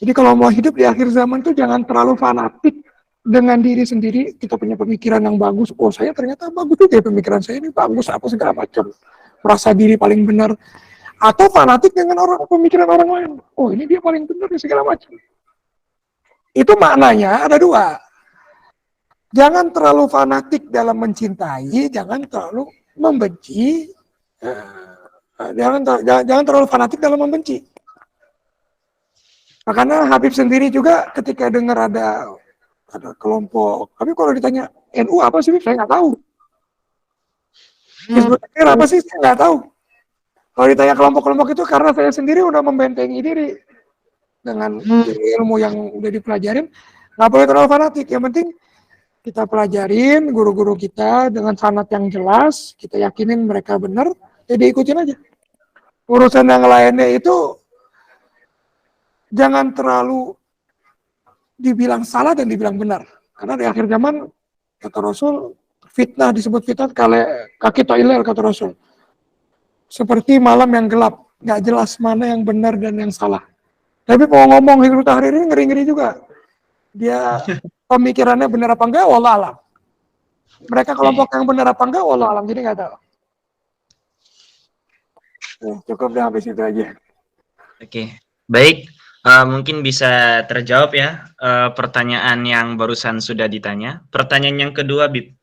Jadi kalau mau hidup di akhir zaman itu jangan terlalu fanatik dengan diri sendiri. Kita punya pemikiran yang bagus. Oh, saya ternyata bagus juga ya pemikiran saya ini bagus apa segala macam. Merasa diri paling benar. Atau fanatik dengan pemikiran orang lain. Oh, ini dia paling benar segala macam. Itu maknanya ada dua. Jangan terlalu fanatik dalam mencintai, jangan terlalu membenci. Jangan terlalu fanatik dalam membenci. Makanya Habib sendiri juga ketika dengar ada kelompok, tapi kalau ditanya NU apa sih, saya nggak tahu. Hizbut Tahrir apa sih, saya nggak tahu. Kalau ditanya kelompok-kelompok itu karena saya sendiri udah membentengi diri dengan ilmu yang udah dipelajarin, nggak boleh terlalu fanatik. Yang penting kita pelajarin guru-guru kita dengan sanad yang jelas, kita yakinin mereka benar, jadi ikutin aja. Urusan yang lainnya itu jangan terlalu dibilang salah dan dibilang benar. Karena di akhir zaman, kata Rasul, fitnah disebut fitnah kaki toilet, kata Rasul. Seperti malam yang gelap, nggak jelas mana yang benar dan yang salah. Tapi mau ngomong Hizbut Tahrir ini ngeri-ngeri juga. Dia pemikirannya benar apa enggak, wallah alam. Mereka kelompok yang benar apa enggak, wallah alam. Jadi nggak tahu. Cukup deh habis itu aja. Oke, baik. Mungkin bisa terjawab ya pertanyaan yang barusan sudah ditanya. Pertanyaan yang kedua, Bib.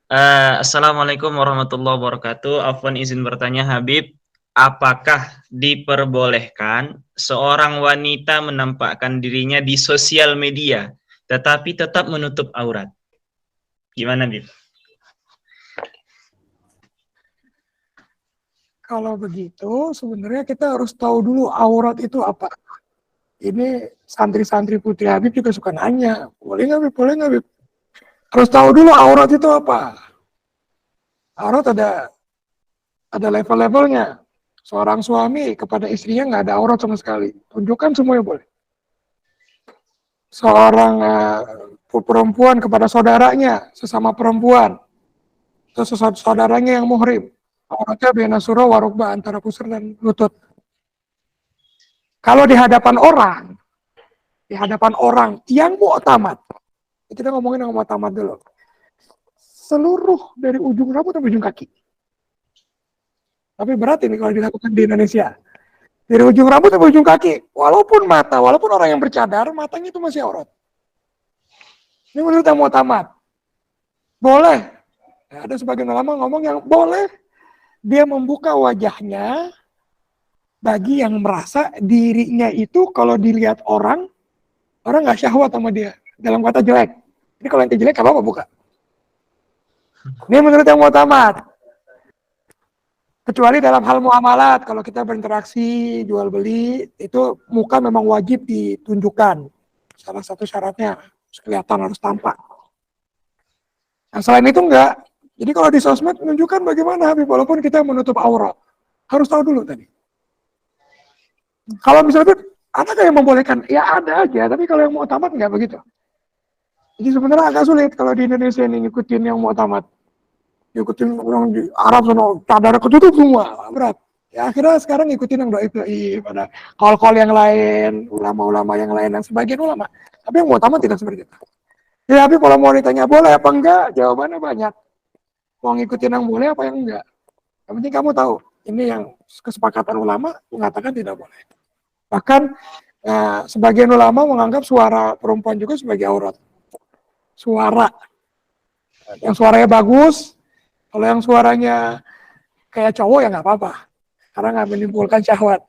Assalamualaikum warahmatullahi wabarakatuh. Afwan izin bertanya, Habib, apakah diperbolehkan seorang wanita menampakkan dirinya di sosial media, tetapi tetap menutup aurat? Gimana, Bib? Kalau begitu, sebenarnya kita harus tahu dulu aurat itu apa. Ini santri-santri Putri Habib juga suka nanya, boleh nggak, Bib? Boleh nggak, Bib? Harus tahu dulu aurat itu apa. Aurat ada level-levelnya. Seorang suami kepada istrinya nggak ada aurat sama sekali. Tunjukkan semuanya boleh. Seorang perempuan kepada saudaranya, sesama perempuan, atau saudaranya yang muhrim. Auratnya bena surah warukba, antara pusar dan lutut. Kalau di hadapan orang yang mu'tamad, kita ngomongin yang mu'tamad dulu. Seluruh dari ujung rambut sampai ujung kaki. Tapi berat ini kalau dilakukan di Indonesia. Dari ujung rambut sampai ujung kaki. Walaupun orang yang bercadar, matanya itu masih aurat. Ini menurut yang mu'tamad. Boleh. Ya, ada sebagian ulama ngomong yang boleh dia membuka wajahnya bagi yang merasa dirinya itu kalau dilihat orang nggak syahwat sama dia. Dalam kata jelek. Ini kalau yang jelek apa buka? Ini menurut yang mu'tamad. Kecuali dalam hal muamalat, kalau kita berinteraksi, jual beli, itu muka memang wajib ditunjukkan. Salah satu syaratnya, kelihatan harus tampak. Nah, selain itu enggak. Jadi kalau di sosmed menunjukkan bagaimana Habib, walaupun kita menutup aurat. Harus tahu dulu tadi. Kalau misalnya ada yang membolehkan? Ya ada aja, tapi kalau yang mu'tamad enggak begitu. Jadi sebenarnya agak sulit kalau di Indonesia ini ngikutin yang mu'tamad. Ngikutin orang di Arab sana, cadar ketutup semua, berat. Ya akhirnya sekarang ngikutin yang doib pada kol-kol yang lain, ulama-ulama yang lain, dan sebagian ulama. Tapi yang mu'tamad tidak seperti itu. Ya, tapi kalau mau ditanya boleh apa enggak, jawabannya banyak. Mau ngikutin yang boleh apa yang enggak. Yang penting kamu tahu, ini yang kesepakatan ulama mengatakan tidak boleh. Bahkan sebagian ulama menganggap suara perempuan juga sebagai aurat. Suara. Yang suaranya bagus, kalau yang suaranya kayak cowok ya nggak apa-apa. Karena nggak menimbulkan syahwat.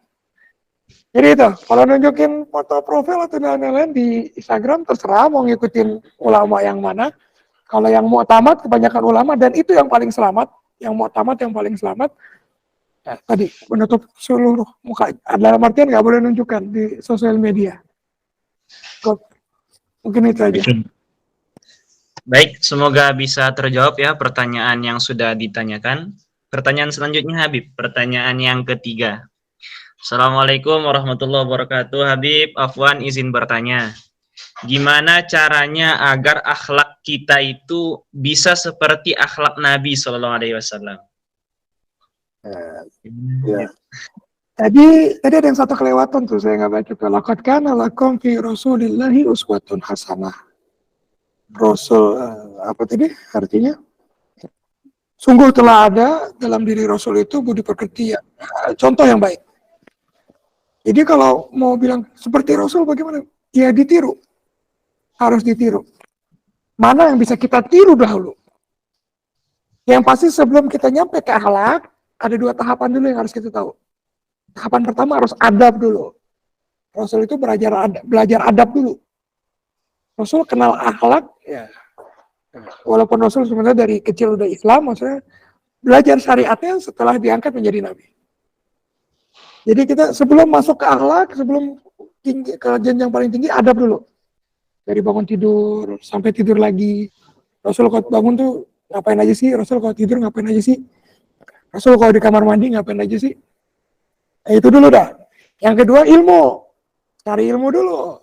Jadi itu, kalau nunjukin foto profil atau lain-lain di Instagram, terserah mau ngikutin ulama yang mana. Kalau yang mu'tamad, kebanyakan ulama, dan itu yang paling selamat, yang mu'tamad yang paling selamat, ya, tadi, menutup seluruh muka. Dalam artian nggak boleh nunjukkan di sosial media. Mungkin itu aja. Baik, semoga bisa terjawab ya pertanyaan yang sudah ditanyakan. Pertanyaan selanjutnya, Habib. Pertanyaan yang ketiga. Assalamualaikum warahmatullahi wabarakatuh. Habib, Afwan izin bertanya. Gimana caranya agar akhlak kita itu bisa seperti akhlak Nabi Shallallahu Alaihi Wasallam? Ya. Tadi ada yang satu kelewatan tuh, saya nggak baca. Laqad kana lakum fi Rasulillahi uswatun hasanah. Rasul apa tadi artinya? Sungguh telah ada dalam diri Rasul itu budi pekerti, contoh yang baik. Jadi kalau mau bilang seperti Rasul bagaimana? Ya ditiru, harus ditiru. Mana yang bisa kita tiru dahulu? Yang pasti sebelum kita nyampe ke akhlak, ada 2 tahapan dulu yang harus kita tahu. Tahapan pertama harus adab dulu. Rasul itu belajar adab dulu. Rasul kenal akhlak, ya. Walaupun Rasul sebenarnya dari kecil udah Islam, maksudnya belajar syariatnya setelah diangkat menjadi Nabi. Jadi kita sebelum masuk ke akhlak, sebelum ke jenjang paling tinggi, adab dulu. Dari bangun tidur sampai tidur lagi. Rasul kalau bangun tuh ngapain aja sih? Rasul kalau tidur ngapain aja sih? Rasul kalau di kamar mandi ngapain aja sih? Itu dulu dah. Yang kedua ilmu. Cari ilmu dulu.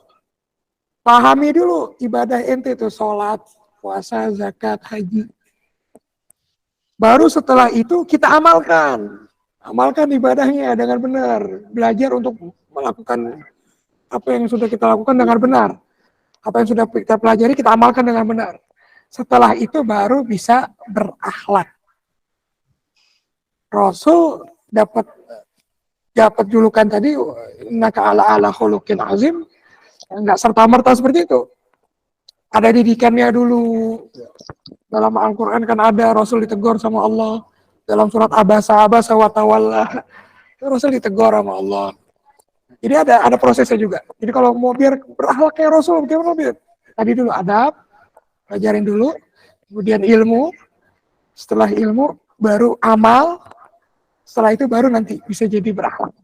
Pahami dulu ibadah ente itu, sholat, puasa, zakat, haji. Baru setelah itu kita amalkan. Amalkan ibadahnya dengan benar. Belajar untuk melakukan apa yang sudah kita lakukan dengan benar. Apa yang sudah kita pelajari kita amalkan dengan benar. Setelah itu baru bisa berakhlak. Rasul dapat julukan tadi, innaka ala khuluqin azim. Enggak serta-merta seperti itu. Ada didikannya dulu. Dalam Al-Quran kan ada Rasul ditegur sama Allah. Dalam surat Abasa wa tawalla, Rasul ditegur sama Allah. Jadi ada prosesnya juga. Jadi kalau mau biar berakhlak kayak Rasul, bagaimana biar? Tadi dulu adab, pelajarin dulu, kemudian ilmu, setelah ilmu baru amal, setelah itu baru nanti bisa jadi berakhlak.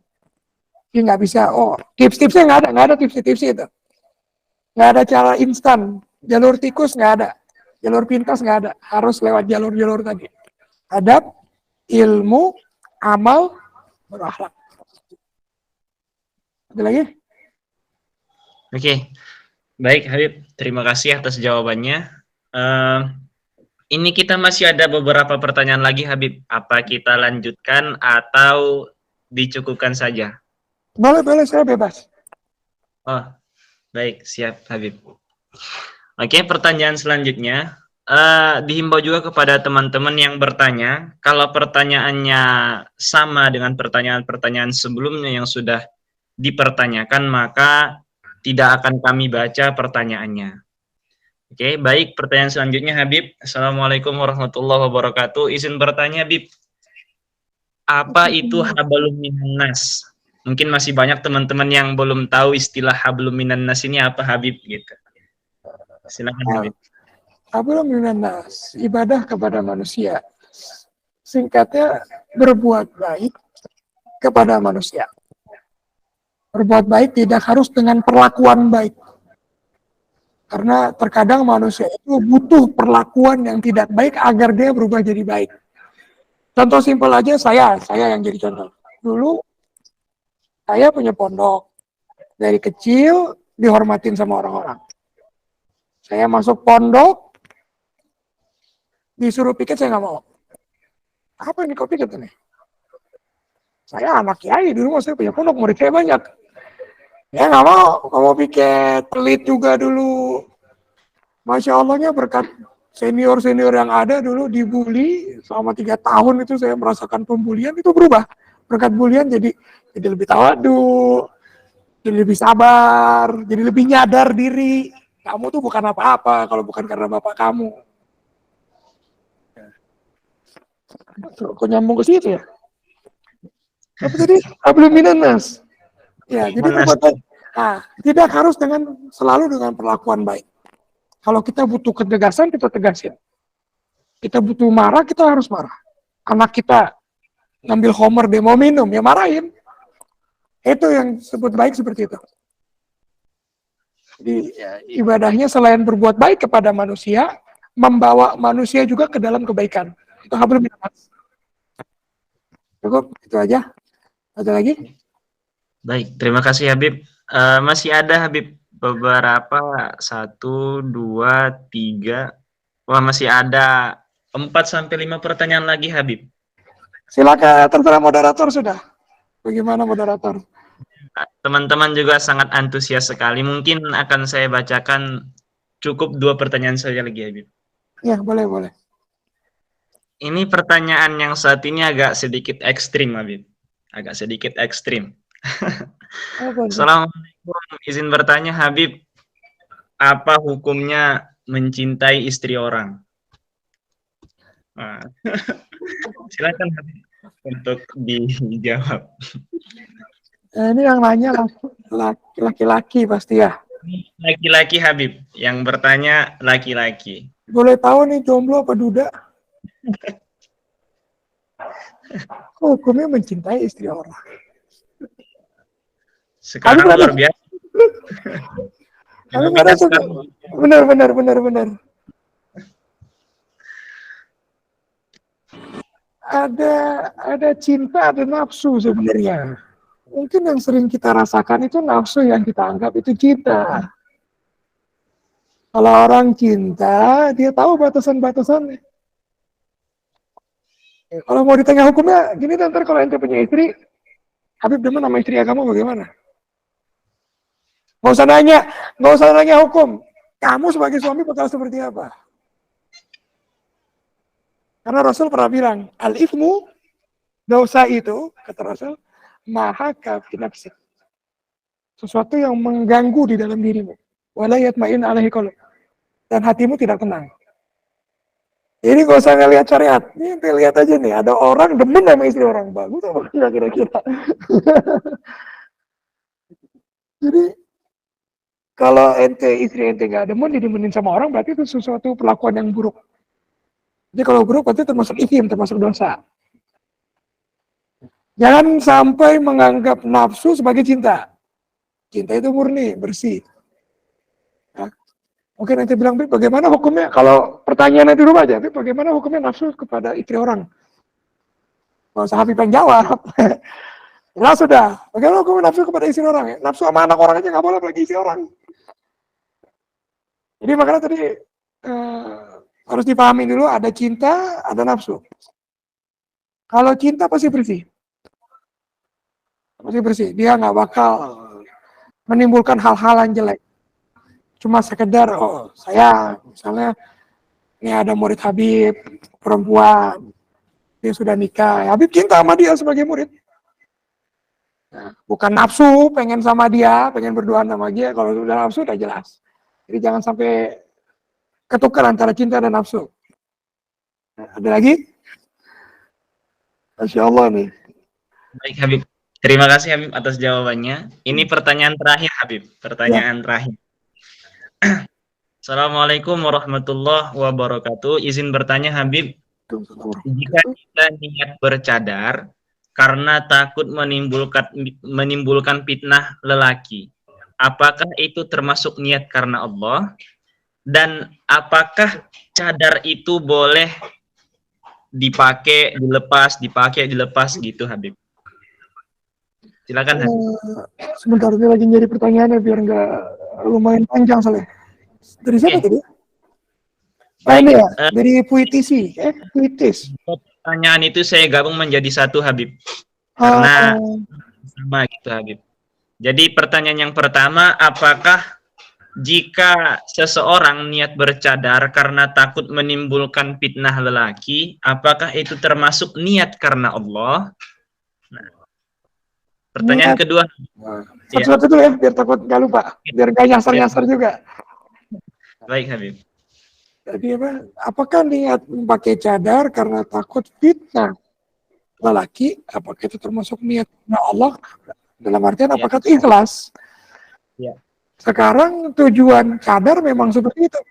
Jadi nggak bisa, tips-tipsnya nggak ada tips-tipsnya itu. Nggak ada cara instan, jalur tikus nggak ada, jalur pintas nggak ada, harus lewat jalur-jalur tadi. Adab, ilmu, amal, berakhlak. Ada lagi? Oke, baik Habib, terima kasih atas jawabannya. Ini kita masih ada beberapa pertanyaan lagi Habib. Apa kita lanjutkan atau dicukupkan saja? Boleh, saya bebas. Oh, baik, siap Habib. Oke, pertanyaan selanjutnya. Dihimbau juga kepada teman-teman yang bertanya, kalau pertanyaannya sama dengan pertanyaan-pertanyaan sebelumnya yang sudah dipertanyakan, maka tidak akan kami baca pertanyaannya. Oke, baik, pertanyaan selanjutnya Habib. Assalamualaikum warahmatullahi wabarakatuh. Izin bertanya Habib, apa itu hablum minan nas? Mungkin masih banyak teman-teman yang belum tahu istilah hablum minan nas ini apa Habib gitu. Silakan Habib. Hablum minan nas, ibadah kepada manusia. Singkatnya, berbuat baik kepada manusia. Berbuat baik tidak harus dengan perlakuan baik. Karena terkadang manusia itu butuh perlakuan yang tidak baik agar dia berubah jadi baik. Contoh simpel aja, saya yang jadi contoh. Dulu, saya punya pondok. Dari kecil, dihormatin sama orang-orang. Saya masuk pondok, disuruh piket saya nggak mau. Apa ini kau piket ini? Saya anak kiai dulu, saya punya pondok, murid saya banyak. Ya nggak mau piket, pelit juga dulu. Masya Allahnya berkat senior-senior yang ada dulu dibully selama 3 tahun itu saya merasakan pembulian itu berubah. Berkat bulian jadi lebih tawadu, jadi lebih sabar, jadi lebih nyadar diri. Kamu tuh bukan apa-apa kalau bukan karena bapak kamu. Kok nyambung ke situ ya? Apa tadi? Hablum minan nas. Ya, jadi tidak harus selalu dengan perlakuan baik. Kalau kita butuh ketegasan, kita tegasin. Kita butuh marah, kita harus marah. Anak kita ngambil homer, dia mau minum, ya marahin. Itu yang sebut baik seperti itu. Jadi ibadahnya selain berbuat baik kepada manusia, membawa manusia juga ke dalam kebaikan. Itu hablum minan nas. Cukup, itu aja. Ada lagi? Baik, terima kasih Habib. Masih ada Habib beberapa 1, 2, 3. Wah, masih ada 4 sampai 5 pertanyaan lagi Habib. Silakan, terserah moderator sudah. Bagaimana moderator? Teman-teman juga sangat antusias sekali. Mungkin akan saya bacakan cukup 2 pertanyaan saja lagi Habib. Ya, boleh. Ini pertanyaan yang saat ini agak sedikit ekstrim Habib. Agak sedikit ekstrim. Apa itu? Assalamualaikum, izin bertanya Habib, apa hukumnya mencintai istri orang? Nah, silakan Habib untuk dijawab. Ini yang nanya laki-laki pasti ya. Laki-laki Habib, yang bertanya laki-laki. Boleh tahu nih jomblo apa duda? Hukumnya mencintai istri orang. Sekarang Habib, luar biasa. Habib ada suka. Benar. Ada cinta, ada nafsu sebenarnya. Mungkin yang sering kita rasakan itu nafsu, yang kita anggap itu cinta. Kalau orang cinta, dia tahu batasan-batasannya. Kalau mau ditanya hukumnya, gini ntar kalau ente punya istri, Habib demen sama istri kamu bagaimana? Nggak usah nanya hukum. Kamu sebagai suami bakal seperti apa? Karena Rasul pernah bilang, al-ithmu, dosa itu, kata Rasul, mahaka fi nafsik. Sesuatu yang mengganggu di dalam dirimu. Wala yatma'in alaihi qalb. Dan hatimu tidak tenang. Jadi gak usah ngeliat syariat. Ini lihat aja nih, ada orang demen sama istri orang. Bagus apa kira-kira. Jadi, kalau istri ente gak demen, didemenin sama orang, berarti itu sesuatu perlakuan yang buruk. Jadi kalau buruk, berarti termasuk ithim, termasuk dosa. Jangan sampai menganggap nafsu sebagai cinta. Cinta itu murni, bersih. Ya. Mungkin nanti bilang, bagaimana hukumnya? Kalau pertanyaan nanti rumah aja, bagaimana hukumnya nafsu kepada istri orang? Kalau usah Habib yang jawab. Ya sudah, bagaimana hukumnya nafsu kepada istri orang? Nafsu sama anak orang aja nggak boleh bagi istri orang. Jadi makanya tadi harus dipahami dulu, ada cinta, ada nafsu. Kalau cinta pasti bersih. Dia nggak bakal menimbulkan hal-hal yang jelek. Cuma sekedar, saya misalnya ini ada murid Habib, perempuan, dia sudah nikah, Habib cinta sama dia sebagai murid. Nah, bukan nafsu, pengen sama dia, pengen berduaan sama dia. Kalau sudah nafsu, udah jelas. Jadi jangan sampai ketukar antara cinta dan nafsu. Nah, ada lagi? Masya Allah nih. Baik Habib, terima kasih Habib atas jawabannya. Ini pertanyaan terakhir Habib, terakhir. Assalamualaikum warahmatullahi wabarakatuh. Izin bertanya Habib, jika kita niat bercadar karena takut menimbulkan fitnah lelaki, apakah itu termasuk niat karena Allah? Dan apakah cadar itu boleh dipakai, dilepas gitu Habib? Silakan Habib. Sebentar, ini lagi nyari pertanyaannya biar nggak lumayan panjang soalnya. Dari siapa tadi? Ini ya, dari Puitisi. Puitis. Pertanyaan itu saya gabung menjadi satu Habib. Karena sama gitu Habib. Jadi pertanyaan yang pertama, apakah jika seseorang niat bercadar karena takut menimbulkan fitnah lelaki, apakah itu termasuk niat karena Allah? Nah, pertanyaan kedua. Satu-satu dulu ya, biar takut nggak lupa. Biar nggak nyasar-nyasar juga. Baik Habib. Jadi apakah niat memakai cadar karena takut fitnah lelaki? Apakah itu termasuk niat Allah? Dalam artian apakah itu ikhlas? Ya. Sekarang tujuan cadar memang seperti itu.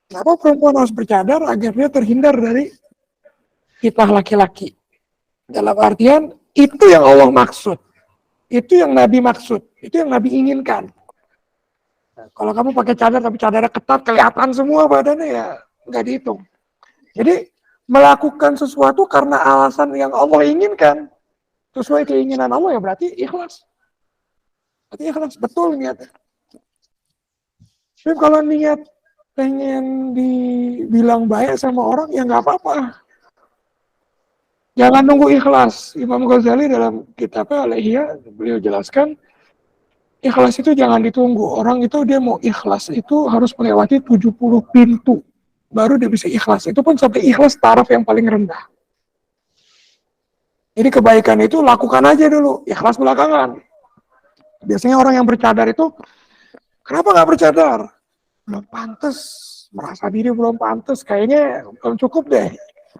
Kenapa perempuan harus bercadar? Agar dia terhindar dari fitnah laki-laki. Dalam artian itu yang Allah maksud. Itu yang Nabi maksud. Itu yang Nabi inginkan. Kalau kamu pakai cadar tapi cadarnya ketat, kelihatan semua badannya, ya nggak dihitung. Jadi melakukan sesuatu karena alasan yang Allah inginkan, sesuai keinginan Allah, ya berarti ikhlas. Berarti ikhlas betul niatnya. Tapi kalau niat pengen dibilang baik sama orang, ya nggak apa-apa. Jangan nunggu ikhlas. Imam Ghazali dalam kitabnya Al-Ihya, beliau jelaskan, ikhlas itu jangan ditunggu. Orang itu dia mau ikhlas itu harus melewati 70 pintu. Baru dia bisa ikhlas. Itu pun sampai ikhlas taraf yang paling rendah. Jadi kebaikan itu lakukan aja dulu. Ikhlas belakangan. Biasanya orang yang bercadar itu, kenapa nggak bercadar? Belum pantas. Merasa diri belum pantas. Kayaknya belum cukup deh.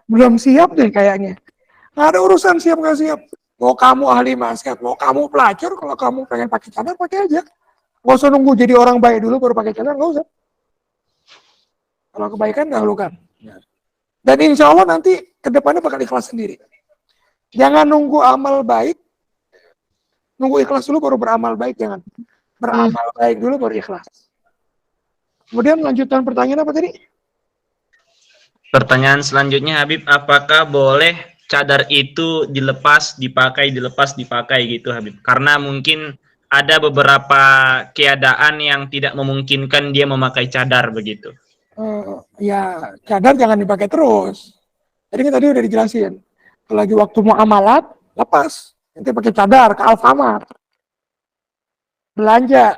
Belum siap deh kayaknya. Nggak ada urusan siap nggak siap. Mau kamu ahli maksiat, mau kamu pelacur, kalau kamu pengen pakai cadar, pakai aja. Nggak usah nunggu jadi orang baik dulu baru pakai cadar, nggak usah. Kalau kebaikan, dahulukan. Dan insya Allah nanti ke depannya bakal ikhlas sendiri. Jangan nunggu amal baik, nunggu ikhlas dulu baru beramal baik, jangan. Beramal baik dulu baru ikhlas. Kemudian lanjutan pertanyaan apa tadi? Pertanyaan selanjutnya Habib, apakah boleh cadar itu dilepas dipakai gitu Habib? Karena mungkin ada beberapa keadaan yang tidak memungkinkan dia memakai cadar begitu. Ya cadar jangan dipakai terus. Jadi kan tadi udah dijelasin. Kalau lagi waktu mau amalat, lepas. Nanti pakai cadar ke Alfamart. Belanja.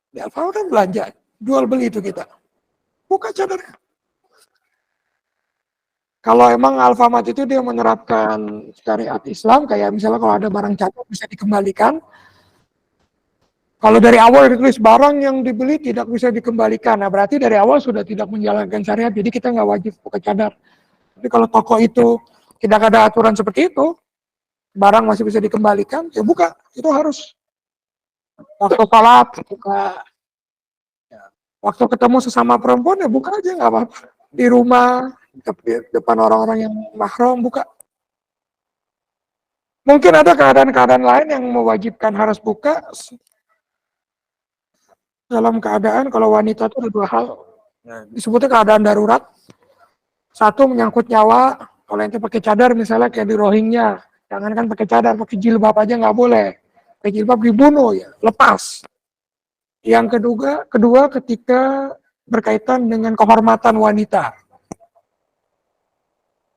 Di Alfamart kan belanja. Jual beli itu kita. Buka cadarnya. Kalau emang Alfamart itu dia menerapkan syariat Islam, kayak misalnya kalau ada barang cacat bisa dikembalikan. Kalau dari awal ditulis barang yang dibeli tidak bisa dikembalikan, nah berarti dari awal sudah tidak menjalankan syariat, jadi kita nggak wajib buka cadar. Tapi kalau toko itu tidak ada aturan seperti itu, barang masih bisa dikembalikan, ya buka. Itu harus. Waktu sholat, buka. Waktu ketemu sesama perempuan, ya buka aja, nggak apa-apa. Di rumah, depan orang-orang yang mahram, buka. Mungkin ada keadaan-keadaan lain yang mewajibkan harus buka. Dalam keadaan, kalau wanita itu ada dua hal. Disebutnya keadaan darurat. Satu, menyangkut nyawa. Kalau ente pakai cadar, misalnya kayak di Rohingya. Jangan kan pakai cadar, pakai jilbab aja nggak boleh. Pakai jilbab dibunuh, ya lepas. Yang kedua ketika berkaitan dengan kehormatan wanita.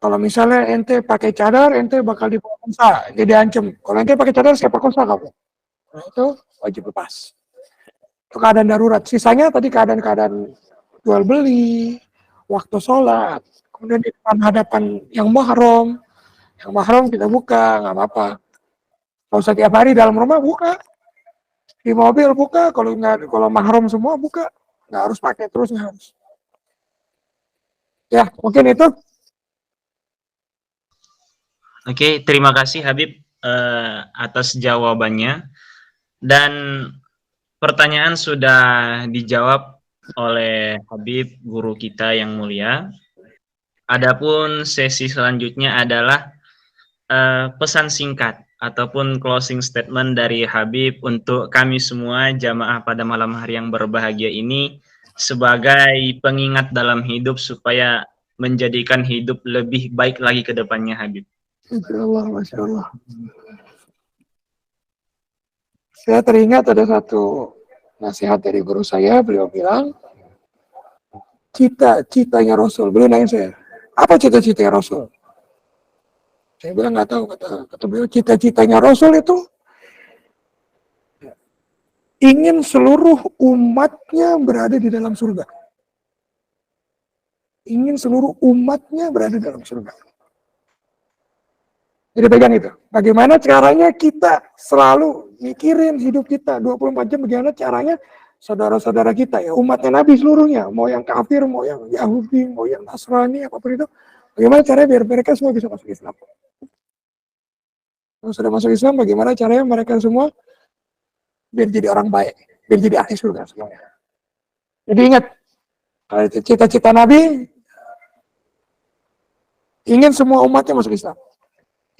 Kalau misalnya ente pakai cadar, ente bakal diperkosa, jadi ancam. Kalau ente pakai cadar, saya perkosa kamu. Nah, itu wajib lepas. Itu keadaan darurat. Sisanya tadi keadaan-keadaan jual beli, waktu sholat, kemudian di depan hadapan yang mahram kita buka, nggak apa-apa. Kalau setiap hari dalam rumah buka, di mobil buka, kalau mahram semua buka, nggak harus pakai terus, nggak harus. Ya, mungkin itu. Oke, terima kasih Habib atas jawabannya. Dan pertanyaan sudah dijawab oleh Habib, guru kita yang mulia. Adapun sesi selanjutnya adalah pesan singkat ataupun closing statement dari Habib untuk kami semua jamaah pada malam hari yang berbahagia ini sebagai pengingat dalam hidup supaya menjadikan hidup lebih baik lagi ke depannya Habib. Masya Allah. Saya teringat ada satu nasihat dari guru saya, beliau bilang, cita-citanya Rasul. Beliau nanya saya, apa cita-citanya Rasul? Saya bilang nggak tahu, kata beliau, cita-citanya Rasul itu ingin seluruh umatnya berada di dalam surga. Ingin seluruh umatnya berada di dalam surga. Jadi pegang itu. Bagaimana caranya kita selalu mikirin hidup kita 24 jam, bagaimana caranya saudara-saudara kita, ya umatnya Nabi seluruhnya, mau yang kafir, mau yang Yahudi, mau yang Nasrani, apapun itu, bagaimana caranya biar mereka semua bisa masuk Islam. Kalau sudah masuk Islam, bagaimana caranya mereka semua biar jadi orang baik, biar jadi ahli surga semuanya. Jadi ingat, kalau itu cita-cita Nabi, ingin semua umatnya masuk Islam.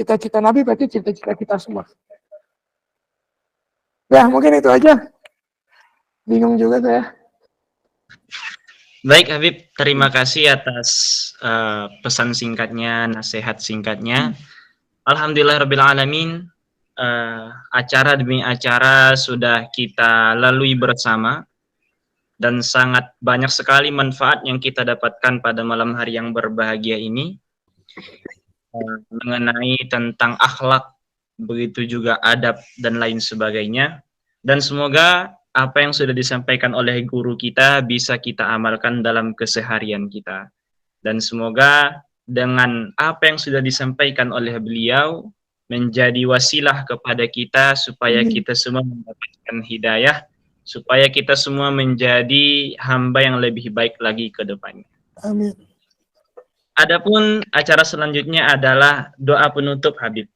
Cita-cita Nabi berarti cita-cita kita semua. Ya, mungkin itu aja. Bingung juga saya. Baik Habib, terima kasih atas pesan singkatnya, nasihat singkatnya. Alhamdulillahirabbil alamin. acara demi acara sudah kita lalui bersama, dan sangat banyak sekali manfaat yang kita dapatkan pada malam hari yang berbahagia ini, mengenai tentang akhlak, begitu juga adab dan lain sebagainya. Dan semoga apa yang sudah disampaikan oleh guru kita bisa kita amalkan dalam keseharian kita. Dan semoga dengan apa yang sudah disampaikan oleh beliau menjadi wasilah kepada kita supaya kita semua mendapatkan hidayah, supaya kita semua menjadi hamba yang lebih baik lagi ke depannya. Amin. Adapun acara selanjutnya adalah doa penutup Habib.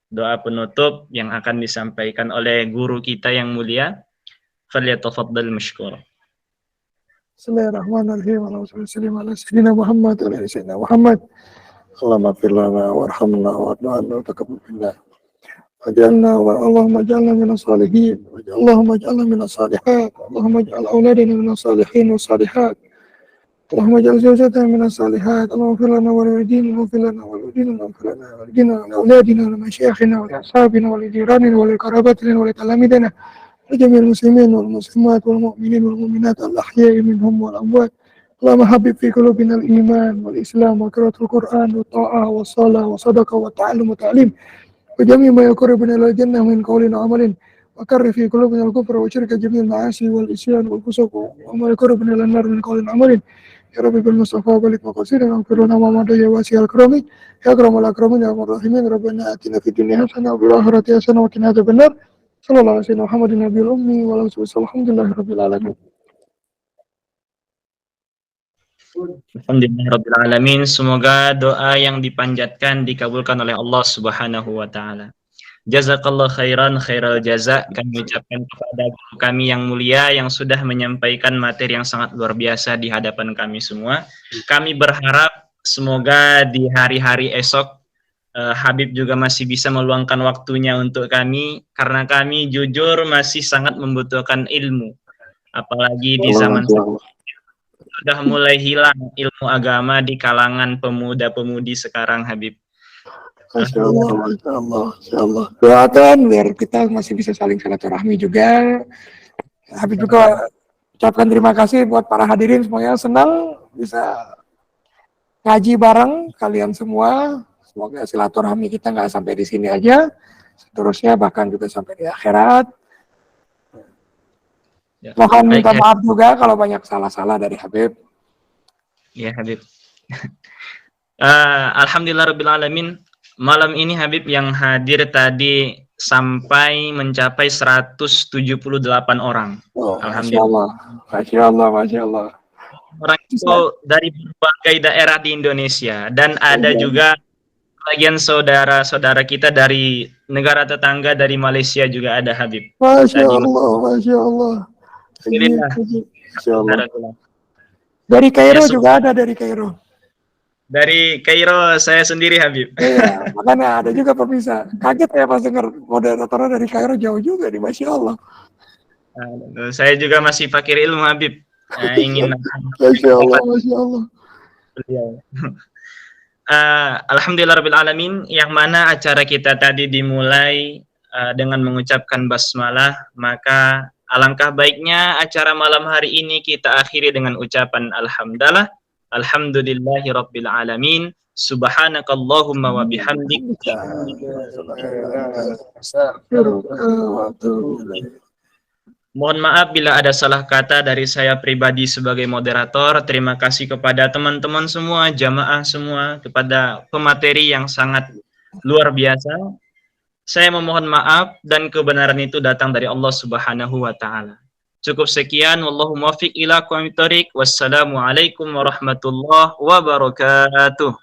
Doa penutup yang akan disampaikan oleh guru kita yang mulia. Falyatafaddal mashkur. Bismillahirrahmanirrahim. Allahumma ala sayyidina Muhammad wa ala sayyidina Muhammad. Allahumma fir lana warhamna wa'adna wa taqabbal minna. Waj'alna wa Allahumma ij'alna minas salihin. Allahumma ij'alna minas salihat. Allahumma ij'al auladina minas salihin wa salihat. Allahumma ij'al zawjatana minas salihat. Allahumma fir lana wa liwalidina wa fir lana wa liwalidina wa fir lana wa liwalidina wa auladina wa masyayikhina wa ashabina wa lijiranina wa liqarabatina wa litalamidina. لجميع المسلمين والمسلمات والمؤمنين والمؤمنات الأحياء منهم والأموات. اللهم حبب في قلوبنا الإيمان والإسلام وقراءة القرآن والطاعة والصلاة والصدقة والتعلم والتعليم وجميع ما يقربنا إلى الجنة من قول وعمل وكره في قلوبنا الكفر وشرك جميع المعاصي والإسيان والفسوق وما يقربنا إلى النار من قول وعمل. يا رب بالمصطفى بلغ مقاصدنا واغفر لنا ما مضى يا واسع الكرم يا أكرم الأكرمين يا أرحم الراحمين. ربنا آتنا في الدنيا حسنة وفي الآخرة حسنة وقنا عذاب النار. Sallallahu alaihi wasallam Muhammadin nabiyil ummi wa alhamdulillahirabbil alamin. Alhamdulillahirabbil alamin. Semoga doa yang dipanjatkan dikabulkan oleh Allah Subhanahu wa taala. Jazakallah khairan khairal jaza. Kami ucapkan kepada guru kami yang mulia yang sudah menyampaikan materi yang sangat luar biasa di hadapan kami semua. Kami berharap semoga di hari-hari esok Habib juga masih bisa meluangkan waktunya untuk kami, karena kami jujur masih sangat membutuhkan ilmu, apalagi di zaman sudah mulai hilang ilmu agama di kalangan pemuda-pemudi sekarang Habib. Masya Allah, Masya Allah, Masya Allah. Doakan biar kita masih bisa saling silaturahmi juga. Habib juga ucapkan terima kasih buat para hadirin semuanya, senang bisa ngaji bareng kalian semua. Semoga silaturahmi kita nggak sampai di sini aja, seterusnya bahkan juga sampai di akhirat. Ya. Mohon minta maaf juga kalau banyak salah-salah dari Habib. Ya Habib. Alhamdulillahirabbil alamin. Malam ini Habib yang hadir tadi sampai mencapai 178 orang. Oh, Alhamdulillah. Masya Allah, Masya Allah. Orang itu dari berbagai daerah di Indonesia, dan ada juga bagian saudara-saudara kita dari negara tetangga, dari Malaysia juga ada Habib. Masya Allah, Masya Allah. Masya Allah. Dari Kairo juga ada, dari Kairo. Dari Kairo saya sendiri Habib. Iya, makanya ada juga pemirsa. Kaget ya pas dengar moderatornya dari Kairo, jauh juga nih, Masya Allah. Saya juga masih fakir ilmu Habib. Ingin Masya Allah, Masya Allah. Alhamdulillahirabbil alamin, yang mana acara kita tadi dimulai dengan mengucapkan basmalah, maka alangkah baiknya acara malam hari ini kita akhiri dengan ucapan alhamdulillah, alhamdulillahirabbil alamin, subhanakallahumma wa bihamdik. Mohon maaf bila ada salah kata dari saya pribadi sebagai moderator. Terima kasih kepada teman-teman semua, jamaah semua, kepada pemateri yang sangat luar biasa. Saya memohon maaf dan kebenaran itu datang dari Allah Subhanahu wa taala. Cukup sekian, wallahu muwaffiq ila aqwamit thoriq. Wassalamualaikum warahmatullahi wabarakatuh.